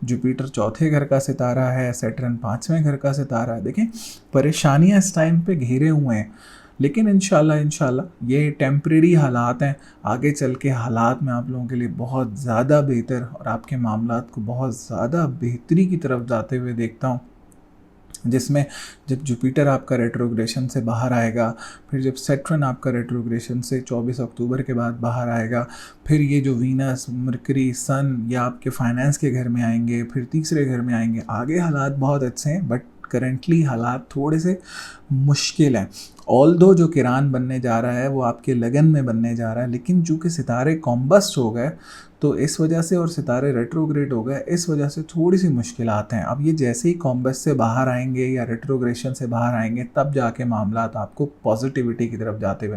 जुपिटर चौथे घर का सितारा है, सैटर्न 5वें घर का सितारा है। देखें परेशानियां इस टाइम पे घेरे हुए हैं, लेकिन इंशाल्लाह ये टेम्परेरी हालात हैं। आगे चल के हालात में आप लोगों के लिए बहुत ज़्यादा बेहतर और आपके मामलात को बहुत ज़्यादा बेहतरी की तरफ जाते हुए देखता हूँ। जिसमें जब जुपिटर आपका रेट्रोग्रेशन से बाहर आएगा, फिर जब सैटर्न आपका रेट्रोग्रेशन से 24 अक्टूबर के बाद बाहर आएगा, फिर ये जो वीनस, मरकरी, सन या आपके फाइनेंस के घर में आएंगे, फिर तीसरे घर में आएंगे। आगे हालात बहुत अच्छे हैं बट करेंटली हालात थोड़े से मुश्किल हैं। ऑल्दो जो किरान बनने जा रहा है वो आपके लगन में बनने जा रहा है, लेकिन चूँकि सितारे कॉम्बस्ट हो गए तो इस वजह से, और सितारे रेट्रोग्रेड हो गए, इस वजह से थोड़ी सी मुश्किलात हैं। अब ये जैसे ही कॉम्बस से बाहर आएंगे या रेट्रोग्रेशन से बाहर आएंगे तब जाके मामलात आपको पॉजिटिविटी की तरफ जाते हुए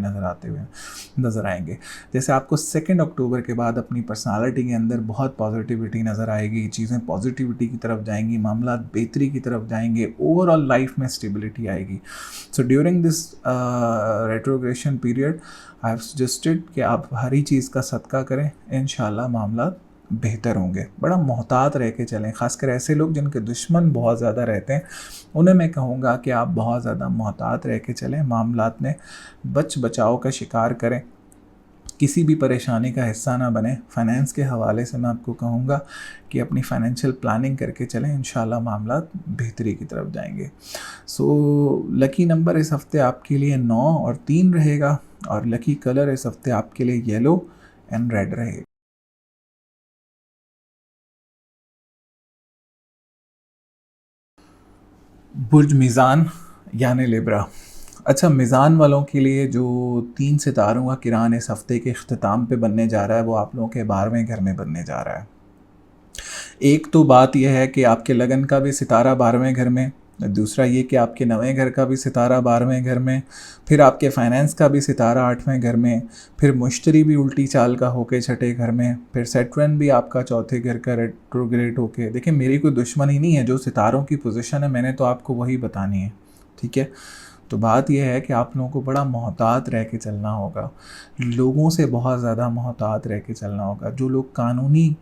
नज़र आएंगे। जैसे आपको 2 अक्टूबर के बाद अपनी पर्सनालिटी के अंदर बहुत पॉजिटिविटी नज़र आएगी, चीज़ें पॉजिटिविटी की तरफ जाएंगी, मामला बेहतरी की तरफ जाएंगे, ओवरऑल लाइफ में स्टेबिलिटी आएगी। So during this retrogression period I have suggested कि आप हरी चीज़ का सदका करें, इंशाल्लाह मामला बेहतर होंगे। बड़ा मोहतात रह के चलें, ख़ासकर ऐसे लोग जिनके दुश्मन बहुत ज़्यादा रहते हैं उन्हें मैं कहूँगा कि आप बहुत ज़्यादा मोहतात रह के चलें, मामलात में बचाव का शिकार करें, किसी भी परेशानी का हिस्सा ना बने। फाइनेंस के हवाले से मैं आपको कहूँगा कि अपनी फाइनेंशियल प्लानिंग करके चलें, इंशाल्लाह मामला बेहतरी की तरफ जाएंगे। सो लकी नंबर इस हफ़्ते आपके लिए 9 और 3 रहेगा, और लकी कलर इस हफ़्ते आपके लिए येलो एंड रेड रहेगा। बुर्ज मीज़ान यानी लिब्रा। अच्छा, मीज़ान वालों के लिए जो 3 सितारों का किरान इस हफ़्ते के अख्ताम पे बनने जा रहा है वो आप लोगों के 12वें घर में बनने जा रहा है। एक तो बात यह है कि आपके लगन का भी सितारा 12वें घर में, दूसरा ये कि आपके 9वें घर का भी सितारा 12वें घर में, फिर आपके फाइनेंस का भी सितारा 8वें घर में, फिर मुश्तरी भी उल्टी चाल का होके 6ठे घर में, फिर सैटर्न भी आपका 4थे घर का रेट्रोग्रेड होके। देखिए, मेरी कोई दुश्मनी नहीं है, जो सितारों की पोजीशन है मैंने तो आपको वही बतानी है, ठीक है। तो बात यह है कि आप लोगों को बड़ा मोहतात रह के चलना होगा, लोगों से बहुत ज़्यादा मोहतात रह के चलना होगा। जो लोग कानूनी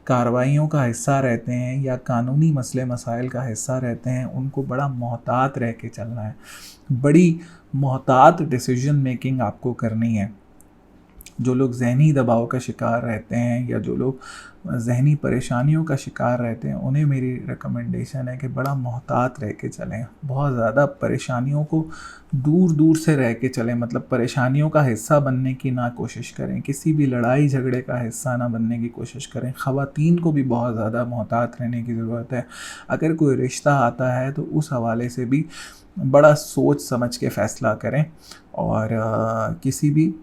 कार्रवाइयों का हिस्सा रहते हैं या कानूनी मसले मसाइल का हिस्सा रहते हैं उनको बड़ा मोहतात रह के चलना है, बड़ी मोहतात डिसीजन मेकिंग आपको करनी है। जो लोग ज़हनी दबाव का शिकार रहते हैं या जो लोग ज़हनी परेशानियों का शिकार रहते हैं उन्हें मेरी रिकमेंडेशन है कि बड़ा मोहतात रह के चलें, बहुत ज़्यादा परेशानियों को दूर दूर से रह के चलें, मतलब परेशानियों का हिस्सा बनने की ना कोशिश करें, किसी भी लड़ाई झगड़े का हिस्सा ना बनने की कोशिश करें। ख़वातीन को भी बहुत ज़्यादा मोहतात रहने की ज़रूरत है। अगर कोई रिश्ता आता है तो उस हवाले से भी बड़ा सोच समझ के फ़ैसला करें, और किसी भी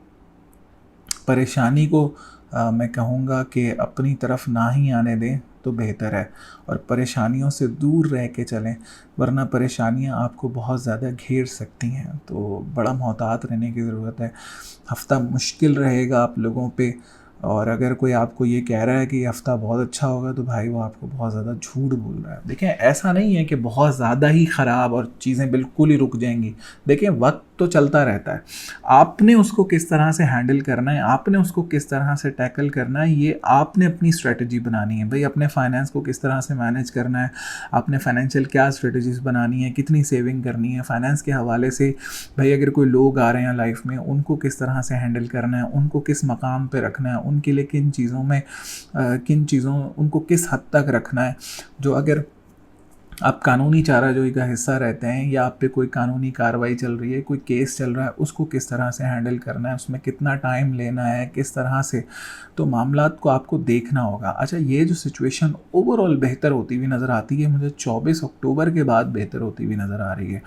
परेशानी को मैं कहूँगा कि अपनी तरफ ना ही आने दें तो बेहतर है, और परेशानियों से दूर रह के चलें, वरना परेशानियाँ आपको बहुत ज़्यादा घेर सकती हैं। तो बड़ा मोहतात रहने की ज़रूरत है। हफ़्ता मुश्किल रहेगा आप लोगों पे, और अगर कोई आपको ये कह रहा है कि ये हफ़्ता बहुत अच्छा होगा तो भाई वो आपको बहुत ज़्यादा झूठ बोल रहा है। देखिए, ऐसा नहीं है कि बहुत ज़्यादा ही ख़राब और चीज़ें बिल्कुल ही रुक जाएंगी। देखिए, वक्त तो चलता रहता है, आपने उसको किस तरह से हैंडल करना है, आपने उसको किस तरह से टैकल करना है, ये आपने अपनी स्ट्रेटजी बनानी है। भाई, अपने फाइनेंस को किस तरह से मैनेज करना है, आपने फाइनेंशियल क्या स्ट्रेटजीज बनानी है, कितनी सेविंग करनी है, फाइनेंस के हवाले से भाई अगर कोई लोग आ रहे हैं लाइफ में उनको किस तरह से हैंडल करना है, उनको किस मकाम पे रखना है, उनके लिए किन चीज़ों उनको किस हद तक रखना है। जो अगर आप कानूनी चाराजोई का हिस्सा रहते हैं या आप पे कोई कानूनी कार्रवाई चल रही है, कोई केस चल रहा है, उसको किस तरह से हैंडल करना है, उसमें कितना टाइम लेना है, किस तरह से, तो मामलात को आपको देखना होगा। अच्छा, ये जो सिचुएशन ओवरऑल बेहतर होती हुई नज़र आती है, मुझे 24 अक्टूबर के बाद बेहतर होती हुई नज़र आ रही है।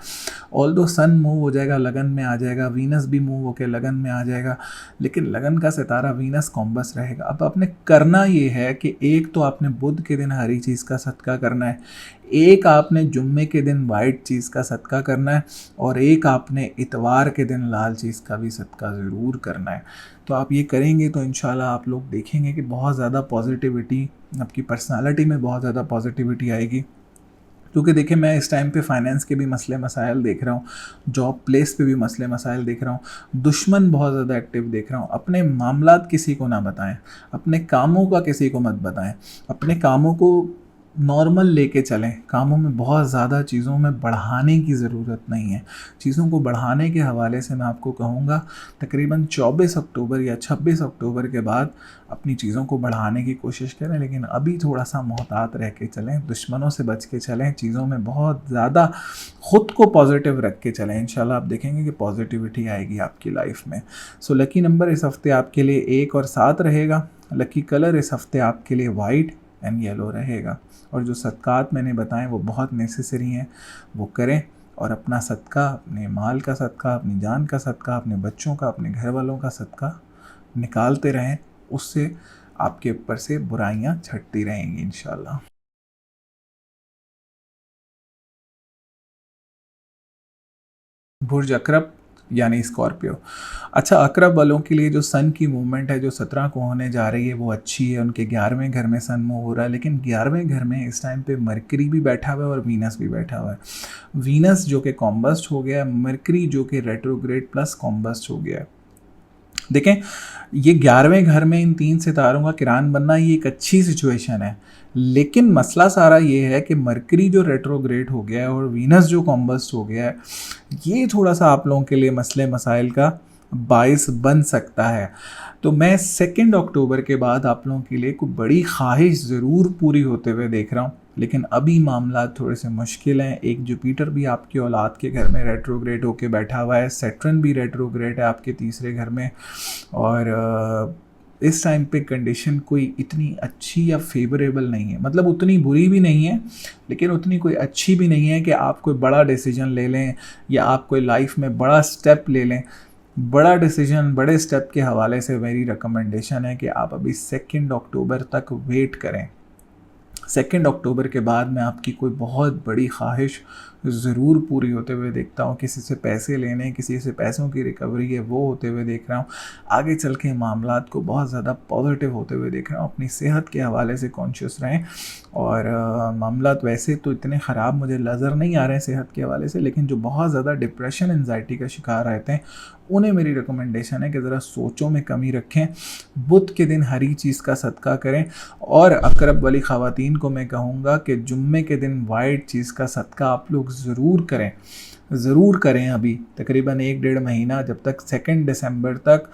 ऑल्दो सन मूव हो जाएगा, लगन में आ जाएगा, वीनस भी मूव होकर लगन में आ जाएगा, लेकिन लगन का सितारा वीनस कॉम्बस रहेगा। अब आपने करना ये है कि एक तो आपने बुध के दिन हरी चीज़ का सदका करना है, एक आपने जुम्मे के दिन वाइट चीज़ का सदका करना है, और एक आपने इतवार के दिन लाल चीज़ का भी सदका ज़रूर करना है। तो आप ये करेंगे तो इंशाल्लाह आप लोग देखेंगे कि बहुत ज़्यादा पॉजिटिविटी, आपकी पर्सनालिटी में बहुत ज़्यादा पॉजिटिविटी आएगी। क्योंकि देखिए, मैं इस टाइम पे फाइनेंस के भी मसले मसाइल देख रहा हूँ, जॉब प्लेस पे भी मसले मसाइल देख रहा हूँ, दुश्मन बहुत ज़्यादा एक्टिव देख रहा हूँ। अपने मामलात किसी को ना बताएं, अपने कामों का किसी को मत बताएं, अपने कामों को नॉर्मल लेके चलें, कामों में बहुत ज़्यादा चीज़ों में बढ़ाने की ज़रूरत नहीं है। चीज़ों को बढ़ाने के हवाले से मैं आपको कहूँगा तकरीबन 24 अक्टूबर या 26 अक्टूबर के बाद अपनी चीज़ों को बढ़ाने की कोशिश करें, लेकिन अभी थोड़ा-सा मोहतात रह के चलें, दुश्मनों से बच के चलें, चीज़ों में बहुत ज़्यादा ख़ुद को पॉज़िटिव रख के चलें। इंशाल्लाह आप देखेंगे कि पॉज़िटिविटी आएगी आपकी लाइफ में। सो लकी नंबर इस हफ़्ते आपके लिए 1 और 7 रहेगा। लकी कलर इस हफ़्ते आपके लिए वाइट एंड येलो रहेगा। और जो सदक़ात मैंने बताएं वो बहुत नेसेसरी हैं, वो करें और अपना सदका, अपने माल का सदका, अपनी जान का सदका, अपने बच्चों का, अपने घर वालों का सदका निकालते रहें। उससे आपके ऊपर से बुराइयां छटती रहेंगी इंशाल्लाह। बुर्ज अकरब यानी स्कॉर्पियो। अच्छा, अकरब वालों के लिए जो सन की मूवमेंट है जो 17 को होने जा रही है वो अच्छी है। उनके 11वें घर में सन मूव हो रहा है, लेकिन 11वें घर में इस टाइम पे मरकरी भी बैठा हुआ है और वीनस भी बैठा हुआ है। वीनस जो कि कॉम्बस्ट हो गया है, मरकरी जो कि रेट्रोग्रेड प्लस कॉम्बस्ट हो गया है। देखें, ये 11वें घर में इन 3 सितारों का किरान बनना ये एक अच्छी सिचुएशन है, लेकिन मसला सारा ये है कि मरकरी जो रेट्रोग्रेड हो गया है और वीनस जो कॉम्बस्ट हो गया है, ये थोड़ा-सा आप लोगों के लिए मसले मसाइल का बाइस बन सकता है। तो मैं 2 अक्टूबर के बाद आप लोगों के लिए कोई बड़ी ख्वाहिश ज़रूर पूरी होते हुए देख रहा हूँ, लेकिन अभी मामला थोड़े से मुश्किल हैं। एक जुपिटर भी आपकी औलाद के घर में रेट्रोग्रेड होके बैठा हुआ है, सैटर्न भी रेट्रोग्रेड है आपके तीसरे घर में, और इस टाइम पे कंडीशन कोई इतनी अच्छी या फेवरेबल नहीं है। मतलब उतनी बुरी भी नहीं है, लेकिन उतनी कोई अच्छी भी नहीं है कि आप कोई बड़ा डिसीजन ले लें या आप कोई लाइफ में बड़ा स्टेप ले लें। बड़ा डिसीजन, बड़े स्टेप के हवाले से मेरी रिकमेंडेशन है कि आप अभी 2 अक्टूबर तक वेट करें। 2 अक्टूबर के बाद मैं आपकी कोई बहुत बड़ी ख्वाहिश ज़रूर पूरी होते हुए देखता हूँ। किसी से पैसे लेने, किसी से पैसों की रिकवरी है वो होते हुए देख रहा हूँ। आगे चल के मामलात को बहुत ज़्यादा पॉजिटिव होते हुए देख रहा हूँ। अपनी सेहत के हवाले से कॉन्शियस रहें। और मामलात वैसे तो इतने ख़राब मुझे नज़र नहीं आ रहे हैं सेहत के हवाले से, लेकिन जो बहुत ज़्यादा डिप्रेशन, एंजाइटी का शिकार रहते हैं उन्हें मेरी रिकमेंडेशन है कि ज़रा सोचों में कमी रखें। बुध के दिन हरी चीज़ का सदका करें। और अकरब वाली ख़वातीन को मैं कहूँगा कि जुम्मे के दिन वाइट चीज़ का सदका आप लोग ज़रूर करें, ज़रूर करें। अभी तकरीबन 1-1.5 महीना, जब तक 2 दिसंबर तक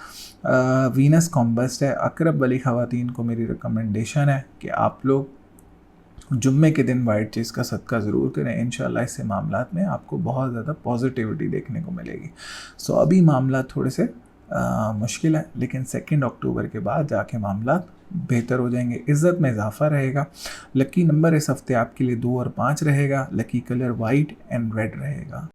वीनस कॉम्बस्ट है। अकरब वाली ख़वातीन को मेरी रिकमेंडेशन है कि आप लोग जुम्मे के दिन वाइट चीज़ का सदका ज़रूर करें। इंशाल्लाह इससे मामलात में आपको बहुत ज़्यादा पॉजिटिविटी देखने को मिलेगी। सो अभी मामला थोड़े से मुश्किल है, लेकिन 2 अक्टूबर के बाद जाके मामलात बेहतर हो जाएंगे। इज़्ज़त में इजाफा रहेगा। लकी नंबर इस हफ्ते आपके लिए 2 और 5 रहेगा। Lucky colour white and red रहेगा।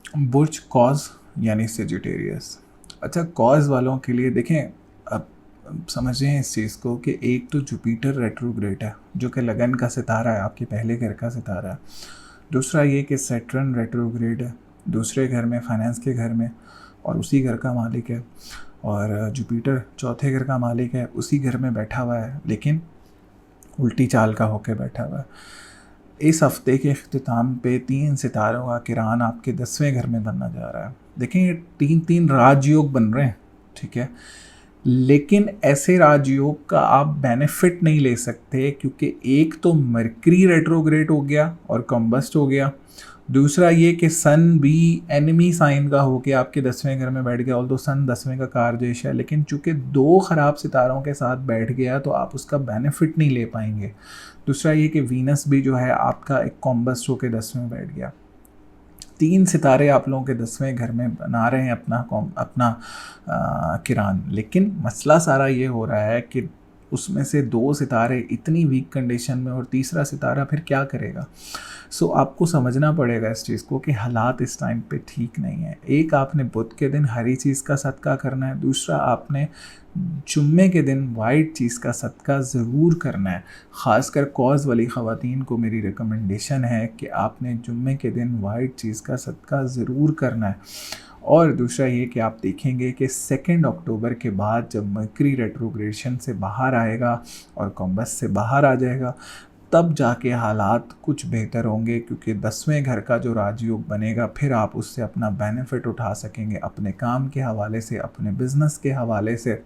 बुर्ज कॉज यानी सेजिटेरियस। अच्छा, कॉज वालों के लिए देखें, अब समझें इस चीज़ को कि एक तो जुपिटर रेट्रोग्रेड है जो कि लगन का सितारा है, आपके पहले घर का सितारा है। दूसरा ये कि सैटर्न रेट्रोग्रेड है दूसरे घर में, फाइनेंस के घर में, और उसी घर का मालिक है। और जुपिटर चौथे घर का मालिक है, उसी घर में बैठा हुआ है, लेकिन उल्टी चाल का होके बैठा हुआ है। इस हफ्ते के अख्तिताम पे 3 सितारों का किरान आपके 10वें घर में बनना जा रहा है। देखें, ये 3-3 राजयोग बन रहे हैं, ठीक है, लेकिन ऐसे राजयोग का आप बेनिफिट नहीं ले सकते, क्योंकि एक तो मरकरी रेट्रोग्रेड हो गया और कॉम्बस्ट हो गया। दूसरा ये कि सन भी एनिमी साइन का होके आपके 10वें घर में बैठ गया। ऑल्दो सन 10वें का कारजेश है, लेकिन चूंकि 2 ख़राब सितारों के साथ बैठ गया तो आप उसका बेनिफिट नहीं ले पाएंगे। दूसरा ये कि वीनस भी जो है आपका एक कॉम्बस्ट होके 10वें में बैठ गया। 3 सितारे आप लोगों के 10वें घर में बना रहे हैं अपना किरान, लेकिन मसला सारा ये हो रहा है कि उसमें से 2 सितारे इतनी वीक कंडीशन में और तीसरा सितारा फिर क्या करेगा। सो आपको समझना पड़ेगा इस चीज़ को कि हालात इस टाइम पे ठीक नहीं है। एक, आपने बुध के दिन हरी चीज़ का सदका करना है। दूसरा, आपने जुम्मे के दिन वाइट चीज़ का सदका ज़रूर करना है। ख़ासकर कॉज वाली ख़वातीन को मेरी रिकमेंडेशन है कि आपने जुम्मे के दिन वाइट चीज़ का सदका ज़रूर करना है। और दूसरा ये कि आप देखेंगे कि 2 अक्टूबर के बाद जब मरकरी रेट्रोग्रेशन से बाहर आएगा और कॉम्बस से बाहर आ जाएगा, तब जाके हालात कुछ बेहतर होंगे, क्योंकि 10वें घर का जो राजयोग बनेगा फिर आप उससे अपना बेनिफिट उठा सकेंगे, अपने काम के हवाले से, अपने बिज़नेस के हवाले से।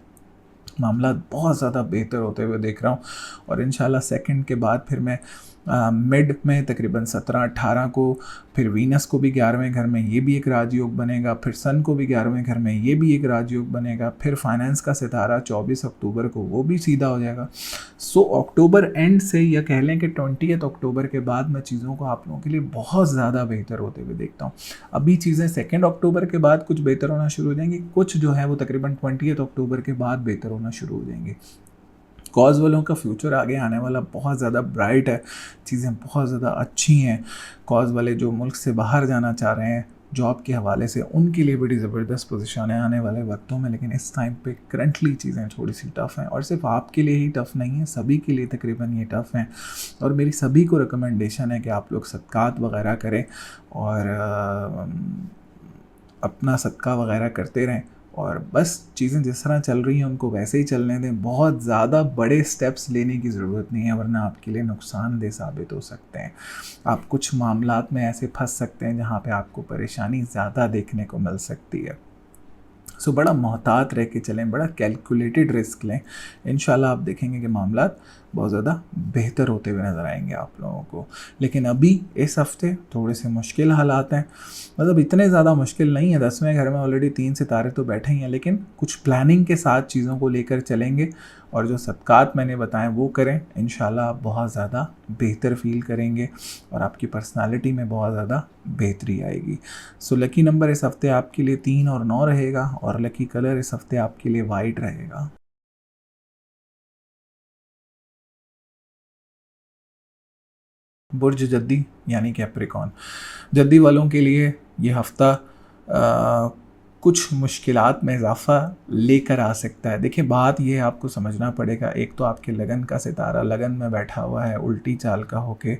मामला बहुत ज़्यादा बेहतर होते हुए देख रहा हूँ। और इंशाल्लाह सेकंड के बाद फिर मैं मिड में तकरीबन 17-18 को फिर वीनस को भी 11वें घर में, ये भी एक राजयोग बनेगा, फिर सन को भी 11वें घर में, ये भी एक राजयोग बनेगा, फिर फाइनेंस का सितारा 24 अक्टूबर को वो भी सीधा हो जाएगा। सो अक्टूबर एंड से, या कह लें कि 20 अक्टूबर के बाद मैं चीज़ों को आप लोगों के लिए बहुत ज़्यादा बेहतर होते हुए देखता हूँ। अभी चीज़ें 2 अक्टूबर के बाद कुछ बेहतर होना शुरू हो जाएंगी, कुछ जो है वो तकरीबन 20 अक्टूबर के बाद बेहतर होना शुरू हो जाएंगे। कॉज वालों का फ्यूचर आगे आने वाला बहुत ज़्यादा ब्राइट है, चीज़ें बहुत ज़्यादा अच्छी हैं। कॉज वाले जो मुल्क से बाहर जाना चाह रहे हैं जॉब के हवाले से, उनके लिए बड़ी ज़बरदस्त पोजीशन है आने वाले वक्तों में। लेकिन इस टाइम पे करंटली चीज़ें थोड़ी सी टफ़ हैं, और सिर्फ आपके लिए ही टफ़ नहीं है, सभी के लिए तकरीबन ये टफ़ हैं। और मेरी सभी को रिकमेंडेशन है कि आप लोग सदक़ात वगैरह करें और अपना सदका वगैरह करते रहें, और बस चीज़ें जिस तरह चल रही हैं उनको वैसे ही चलने दें। बहुत ज़्यादा बड़े स्टेप्स लेने की ज़रूरत नहीं है, वरना आपके लिए नुकसानदेह साबित हो सकते हैं। आप कुछ मामलात में ऐसे फंस सकते हैं जहाँ पे आपको परेशानी ज़्यादा देखने को मिल सकती है। सो बड़ा मोहतात रह के चलें, बड़ा कैलकुलेटेड रिस्क लें। इंशाल्लाह आप देखेंगे कि मामलात बहुत ज़्यादा बेहतर होते हुए नज़र आएंगे आप लोगों को। लेकिन अभी इस हफ्ते थोड़े से मुश्किल हालात हैं, मतलब इतने ज़्यादा मुश्किल नहीं है। 10वें घर में ऑलरेडी 3 सितारे तो बैठे ही हैं, लेकिन कुछ प्लानिंग के साथ चीज़ों को लेकर चलेंगे, और जो सदक़ात मैंने बताएं वो करें। इंशाल्लाह आप बहुत ज़्यादा बेहतर फील करेंगे और आपकी पर्सनालिटी में बहुत ज़्यादा बेहतरी आएगी। सो लकी नंबर इस हफ्ते आपके लिए 3 और 9 रहेगा, और लकी कलर इस हफ्ते आपके लिए वाइट रहेगा। बुर्ज जद्दी यानी कैप्रिकॉन, जद्दी वालों के लिए ये हफ़्ता कुछ मुश्किलात में इजाफ़ा लेकर आ सकता है। देखिए, बात ये आपको समझना पड़ेगा, एक तो आपके लगन का सितारा लगन में बैठा हुआ है उल्टी चाल का होके,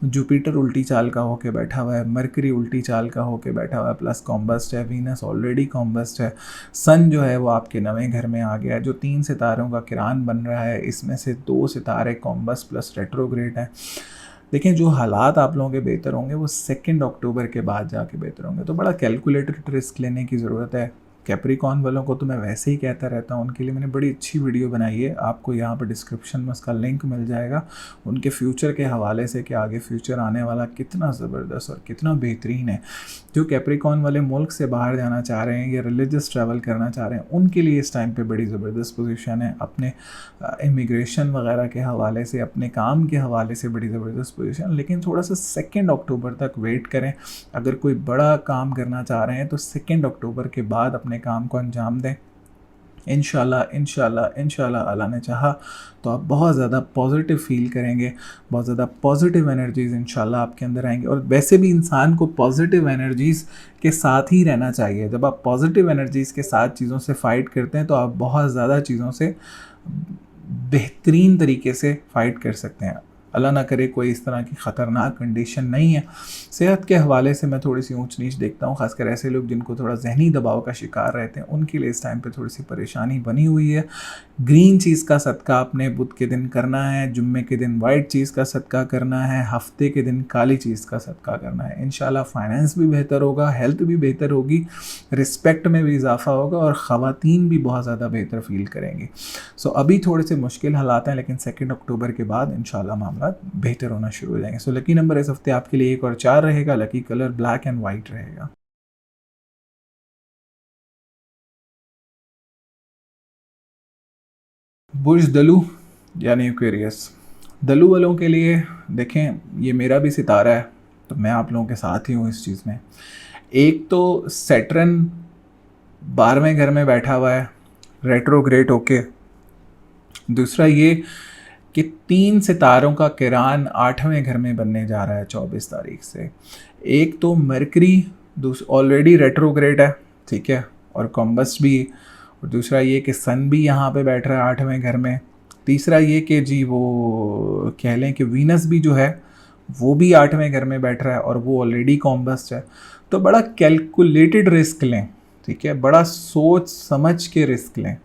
जुपिटर उल्टी चाल का होके बैठा हुआ है, मरकरी उल्टी चाल का होके बैठा हुआ है, प्लस कॉम्बस्ट है, वीनस ऑलरेडी कॉम्बस्ट है, सन जो है वो आपके 9वें घर में आ गया है। जो 3 सितारों का किरान बन रहा है, इसमें से 2 सितारे कॉम्बस्ट प्लस रेट्रोग्रेड हैं। देखें, जो हालात आप लोगों के बेहतर होंगे वो 2 अक्टूबर के बाद जाके बेहतर होंगे, तो बड़ा कैलकुलेटेड रिस्क लेने की ज़रूरत है। कैप्रिकॉन वालों को तो मैं वैसे ही कहता रहता हूँ, उनके लिए मैंने बड़ी अच्छी वीडियो बनाई है, आपको यहाँ पर डिस्क्रिप्शन में उसका लिंक मिल जाएगा, उनके फ्यूचर के हवाले से कि आगे फ्यूचर आने वाला कितना ज़बरदस्त और कितना बेहतरीन है। जो कैप्रिकॉन वाले मुल्क से बाहर जाना चाह रहे हैं या रिलीजियस ट्रैवल करना चाह रहे हैं, उनके लिए इस टाइम पे बड़ी ज़बरदस्त पोजीशन है। अपने इमिग्रेशन वगैरह के हवाले से, अपने काम के हवाले से बड़ी ज़बरदस्त पोजीशन। लेकिन थोड़ा सा 2 अक्टूबर तक वेट करें। अगर कोई बड़ा काम करना चाह रहे हैं तो 2 अक्टूबर के बाद अपने काम को अंजाम दें। इंशाल्लाह इंशाल्लाह इंशाल्लाह अल्लाह ने चाहा तो आप बहुत ज़्यादा पॉजिटिव फील करेंगे, बहुत ज़्यादा पॉजिटिव एनर्जीज़ इंशाल्लाह आपके अंदर आएंगी। और वैसे भी इंसान को पॉजिटिव एनर्जीज़ के साथ ही रहना चाहिए। जब आप पॉजिटिव एनर्जीज़ के साथ चीज़ों से फ़ाइट करते हैं तो आप बहुत ज़्यादा चीज़ों से बेहतरीन तरीके से फ़ाइट कर सकते हैं। अल्लाह ना करे कोई इस तरह की ख़तरनाक कंडीशन नहीं है। सेहत के हवाले से मैं थोड़ी सी ऊंच नीच देखता हूँ, ख़ासकर ऐसे लोग जिनको थोड़ा जहनी दबाव का शिकार रहते हैं, उनके लिए इस टाइम पे थोड़ी सी परेशानी बनी हुई है। ग्रीन चीज़ का सदका आपने बुध के दिन करना है, जुम्मे के दिन वाइट चीज़ का सदका करना है, हफ्ते के दिन काली चीज़ का सदका करना है। इंशाल्लाह फाइनेंस भी बेहतर होगा, हेल्थ भी बेहतर होगी, रिस्पेक्ट में भी इजाफा होगा, और ख़वातीन भी बहुत ज़्यादा बेहतर फील करेंगी। सो अभी थोड़े से मुश्किल हालात हैं, लेकिन 2 अक्टूबर के बाद इंशाल्लाह मामला बेहतर होना शुरू हो जाएंगे। सो लकी नंबर इस हफ्ते आपके लिए 1 और 4 रहेगा। Lucky colour black and white रहेगा। बुर्ज दलू यानी एक्वेरियस, दलू वालों के लिए देखें, ये मेरा भी सितारा है तो मैं आप लोगों के साथ ही हूँ इस चीज़ में। एक तो सैटर्न 12वें घर में बैठा हुआ है रेट्रोग्रेड होके, दूसरा ये कि 3 सितारों का किरान 8वें घर में बनने जा रहा है 24 तारीख से। एक तो मरकरी ऑलरेडी रेट्रोग्रेड है, ठीक है, और कॉम्बस भी, और दूसरा ये कि सन भी यहाँ पे बैठ रहा है 8वें घर में। तीसरा ये कि जी वो कह लें कि वीनस भी जो है वो भी 8वें घर में बैठ रहा है और वो ऑलरेडी कॉम्बस्ट है। तो बड़ा कैलकुलेटेड रिस्क लें, ठीक है, बड़ा सोच समझ के रिस्क लें।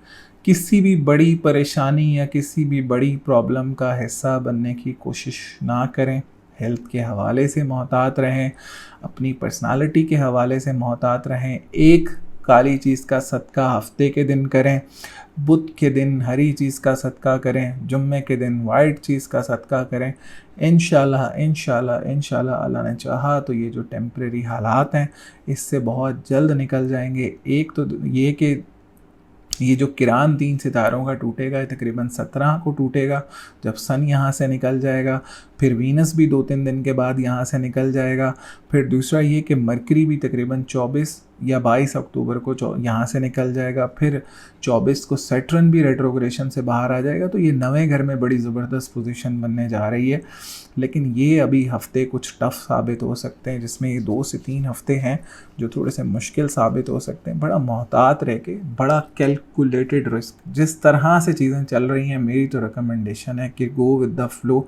किसी भी बड़ी परेशानी या किसी भी बड़ी प्रॉब्लम का हिस्सा बनने की कोशिश ना करें। हेल्थ के हवाले से मोहतात रहें, अपनी पर्सनालिटी के हवाले से मोहतात रहें। एक काली चीज़ का सदका हफ्ते के दिन करें, बुध के दिन हरी चीज़ का सदका करें, जुम्मे के दिन वाइट चीज़ का सदका करें। इंशाल्लाह इंशाल्लाह इंशाल्लाह अल्लाह ने चाहा तो ये जो टेम्परेरी हालात हैं इससे बहुत जल्द निकल जाएंगे। एक तो ये कि ये जो किरान 3 सितारों का टूटेगा, तकरीबन 17 को टूटेगा जब सन यहाँ से निकल जाएगा। फिर वीनस भी 2-3 दिन के बाद यहाँ से निकल जाएगा। फिर दूसरा ये कि मरकरी भी तकरीबन 24 या 22 अक्टूबर को यहाँ से निकल जाएगा। फिर 24 को सैटर्न भी रेट्रोग्रेशन से बाहर आ जाएगा। तो ये नवे घर में बड़ी ज़बरदस्त पोजीशन बनने जा रही है। लेकिन ये अभी हफ्ते कुछ टफ साबित हो सकते हैं, जिसमें ये 2 से 3 हफ्ते हैं जो थोड़े से मुश्किल साबित हो सकते हैं। बड़ा मोहतात रह के, बड़ा कैलकुलेटेड रिस्क, जिस तरह से चीज़ें चल रही हैं मेरी तो रिकमेंडेशन है कि go with the flow.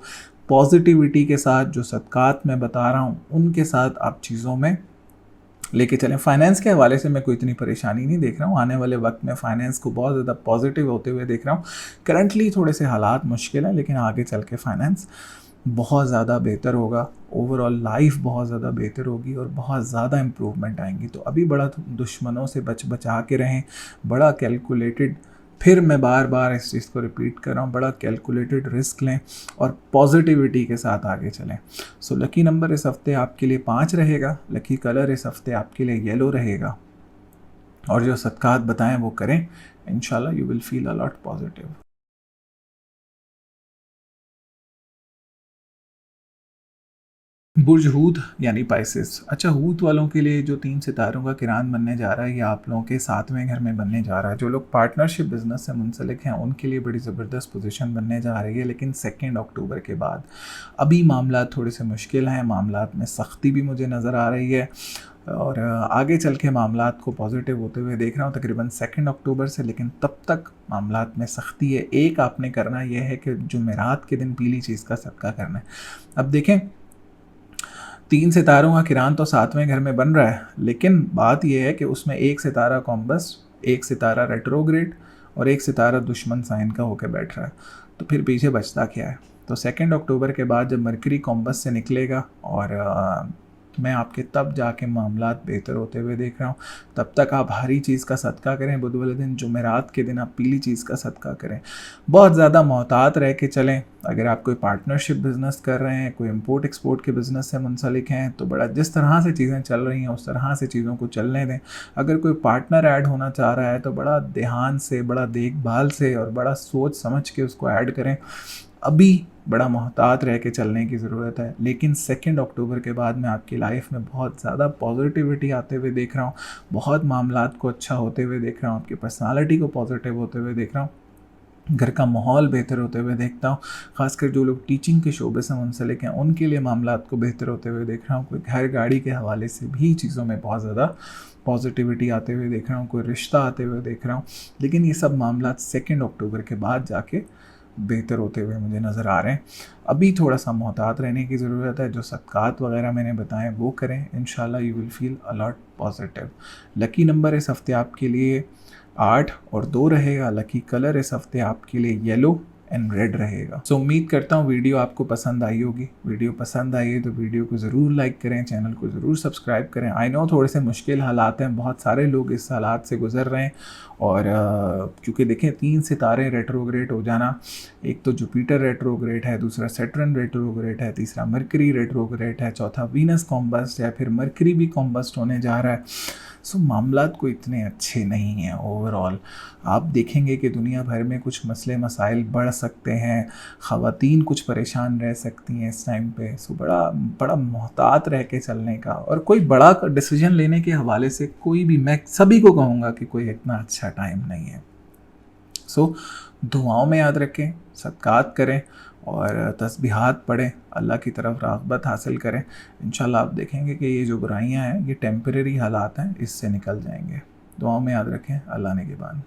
Positivity के साथ जो सदकात मैं बता रहा हूँ उनके साथ आप चीज़ों में लेके चलें। फाइनेंस के हवाले से मैं कोई इतनी परेशानी नहीं देख रहा हूँ। आने वाले वक्त में फाइनेंस को बहुत ज़्यादा पॉजिटिव होते हुए देख रहा हूँ। करंटली थोड़े से हालात मुश्किल हैं, लेकिन आगे चल के फाइनेंस बहुत ज़्यादा बेहतर होगा। ओवरऑल लाइफ बहुत ज़्यादा बेहतर होगी और बहुत ज़्यादा इम्प्रूवमेंट आएंगी। तो अभी बड़ा दुश्मनों से बचा के रहें, बड़ा कैलकुलेटेड, फिर मैं बार बार इस चीज़ को रिपीट कर रहा हूँ, बड़ा कैलकुलेटेड रिस्क लें और पॉजिटिविटी के साथ आगे चलें। सो लकी नंबर इस हफ्ते आपके लिए 5 रहेगा। लकी कलर इस हफ्ते आपके लिए येलो रहेगा। और जो सदकात बताएं वो करें, इंशाल्लाह you will feel a lot positive. बुर्ज हूत यानी पाइसेस। अच्छा, हूत वालों के लिए जो 3 सितारों का किरान बनने जा रहा है, ये आप लोगों के 7वें घर में बनने जा रहा है। जो लोग पार्टनरशिप बिजनेस से मुंसलिक हैं उनके लिए बड़ी ज़बरदस्त पोजीशन बनने जा रही है। लेकिन 2 अक्टूबर के बाद अभी मामला थोड़े से मुश्किल हैं, मामला में सख्ती भी मुझे नज़र आ रही है और आगे चल के मामलात को पॉजिटिव होते हुए देख रहा हूँ तकरीबन 2 अक्टूबर से। लेकिन तब तक मामलात में सख्ती है। एक आपने करना यह है कि जुमेरात के दिन पीली चीज़ का सदका करना है। अब देखें, 3 सितारों का किरान तो 7वें घर में बन रहा है, लेकिन बात यह है कि उसमें 1 सितारा कॉम्बस, 1 सितारा रेट्रोग्रेड और 1 सितारा दुश्मन साइन का होकर बैठ रहा है। तो फिर पीछे बचता क्या है? तो 2 अक्टूबर के बाद जब मरकरी कॉम्बस से निकलेगा और मैं आपके तब जाके मामलात बेहतर होते हुए देख रहा हूँ। तब तक आप हरी चीज़ का सदका करें, बुध वाले दिन जुमेरात के दिन आप पीली चीज़ का सदका करें। बहुत ज़्यादा मोहतात रह के चलें। अगर आप कोई पार्टनरशिप बिज़नेस कर रहे हैं, कोई इंपोर्ट एक्सपोर्ट के बिज़नेस से मुंसलिक हैं, तो बड़ा जिस तरह से चीज़ें चल रही हैं उस तरह से चीज़ों को चलने दें। अगर कोई पार्टनर ऐड होना चाह रहा है तो बड़ा ध्यान से, बड़ा देखभाल से और बड़ा सोच समझ के उसको ऐड करें। अभी बड़ा मोहतात रह के चलने की ज़रूरत है। लेकिन 2 अक्टूबर के बाद मैं आपकी लाइफ में बहुत ज़्यादा पॉजिटिविटी आते हुए देख रहा हूँ, बहुत मामलात को अच्छा होते हुए देख रहा हूँ, आपकी पर्सनालिटी को पॉजिटिव होते हुए देख रहा हूँ, घर का माहौल बेहतर होते हुए देखता हूँ। ख़ासकर जो लोग टीचिंग के शोबे से मुंसलिक हैं उनके लिए मामलात को बेहतर होते हुए देख रहा हूँ। कोई घर गाड़ी के हवाले से भी चीज़ों में बहुत ज़्यादा पॉजिटिविटी आते हुए देख रहा हूँ, कोई रिश्ता आते हुए देख रहा हूँ। लेकिन ये सब मामलात 2 अक्टूबर के बाद जाके बेहतर होते हुए मुझे नज़र आ रहे हैं। अभी थोड़ा सा मोहतात रहने की ज़रूरत है। जो सदकात वगैरह मैंने बताए वो करें, इंशाल्लाह you will feel a lot positive. Lucky number इस हफ्ते आपके लिए 8 और 2 रहेगा। लकी कलर इस हफ्ते आपके लिए येलो एंड रेड रहेगा। सो उम्मीद करता हूँ वीडियो आपको पसंद आई होगी। वीडियो पसंद आई है तो वीडियो को ज़रूर लाइक करें, चैनल को ज़रूर सब्सक्राइब करें। आई नो थोड़े से मुश्किल हालात हैं, बहुत सारे लोग इस हालात से गुज़र रहे हैं और क्योंकि देखें 3 सितारे रेट्रोग्रेड हो जाना, एक तो जुपिटर रेट्रोग्रेड है, दूसरा सैटर्न रेट्रोग्रेड है, तीसरा मरकरी रेट्रोग्रेड है, चौथा वीनस कॉम्बस्ट है, फिर मरकरी भी कॉम्बस्ट होने जा रहा है। सो मामलात को इतने अच्छे नहीं हैं ओवरऑल। आप देखेंगे कि दुनिया भर में कुछ मसले मसाइल बढ़ सकते हैं, ख़वातीन कुछ परेशान रह सकती हैं इस टाइम पे। सो बड़ा मोहतात रह के चलने का, और कोई बड़ा डिसीजन लेने के हवाले से कोई भी, मैं सभी को कहूँगा कि कोई इतना अच्छा टाइम नहीं है। सो दुआओं में याद रखें, सदकात करें और तस्बीहात पढ़ें, अल्लाह की तरफ राग़बत हासिल करें। इंशाल्लाह आप देखेंगे कि ये जो बुराइयां हैं ये टेम्परेरी हालात हैं, इससे निकल जाएंगे। दुआओं में याद रखें। अल्लाह ने के बाद।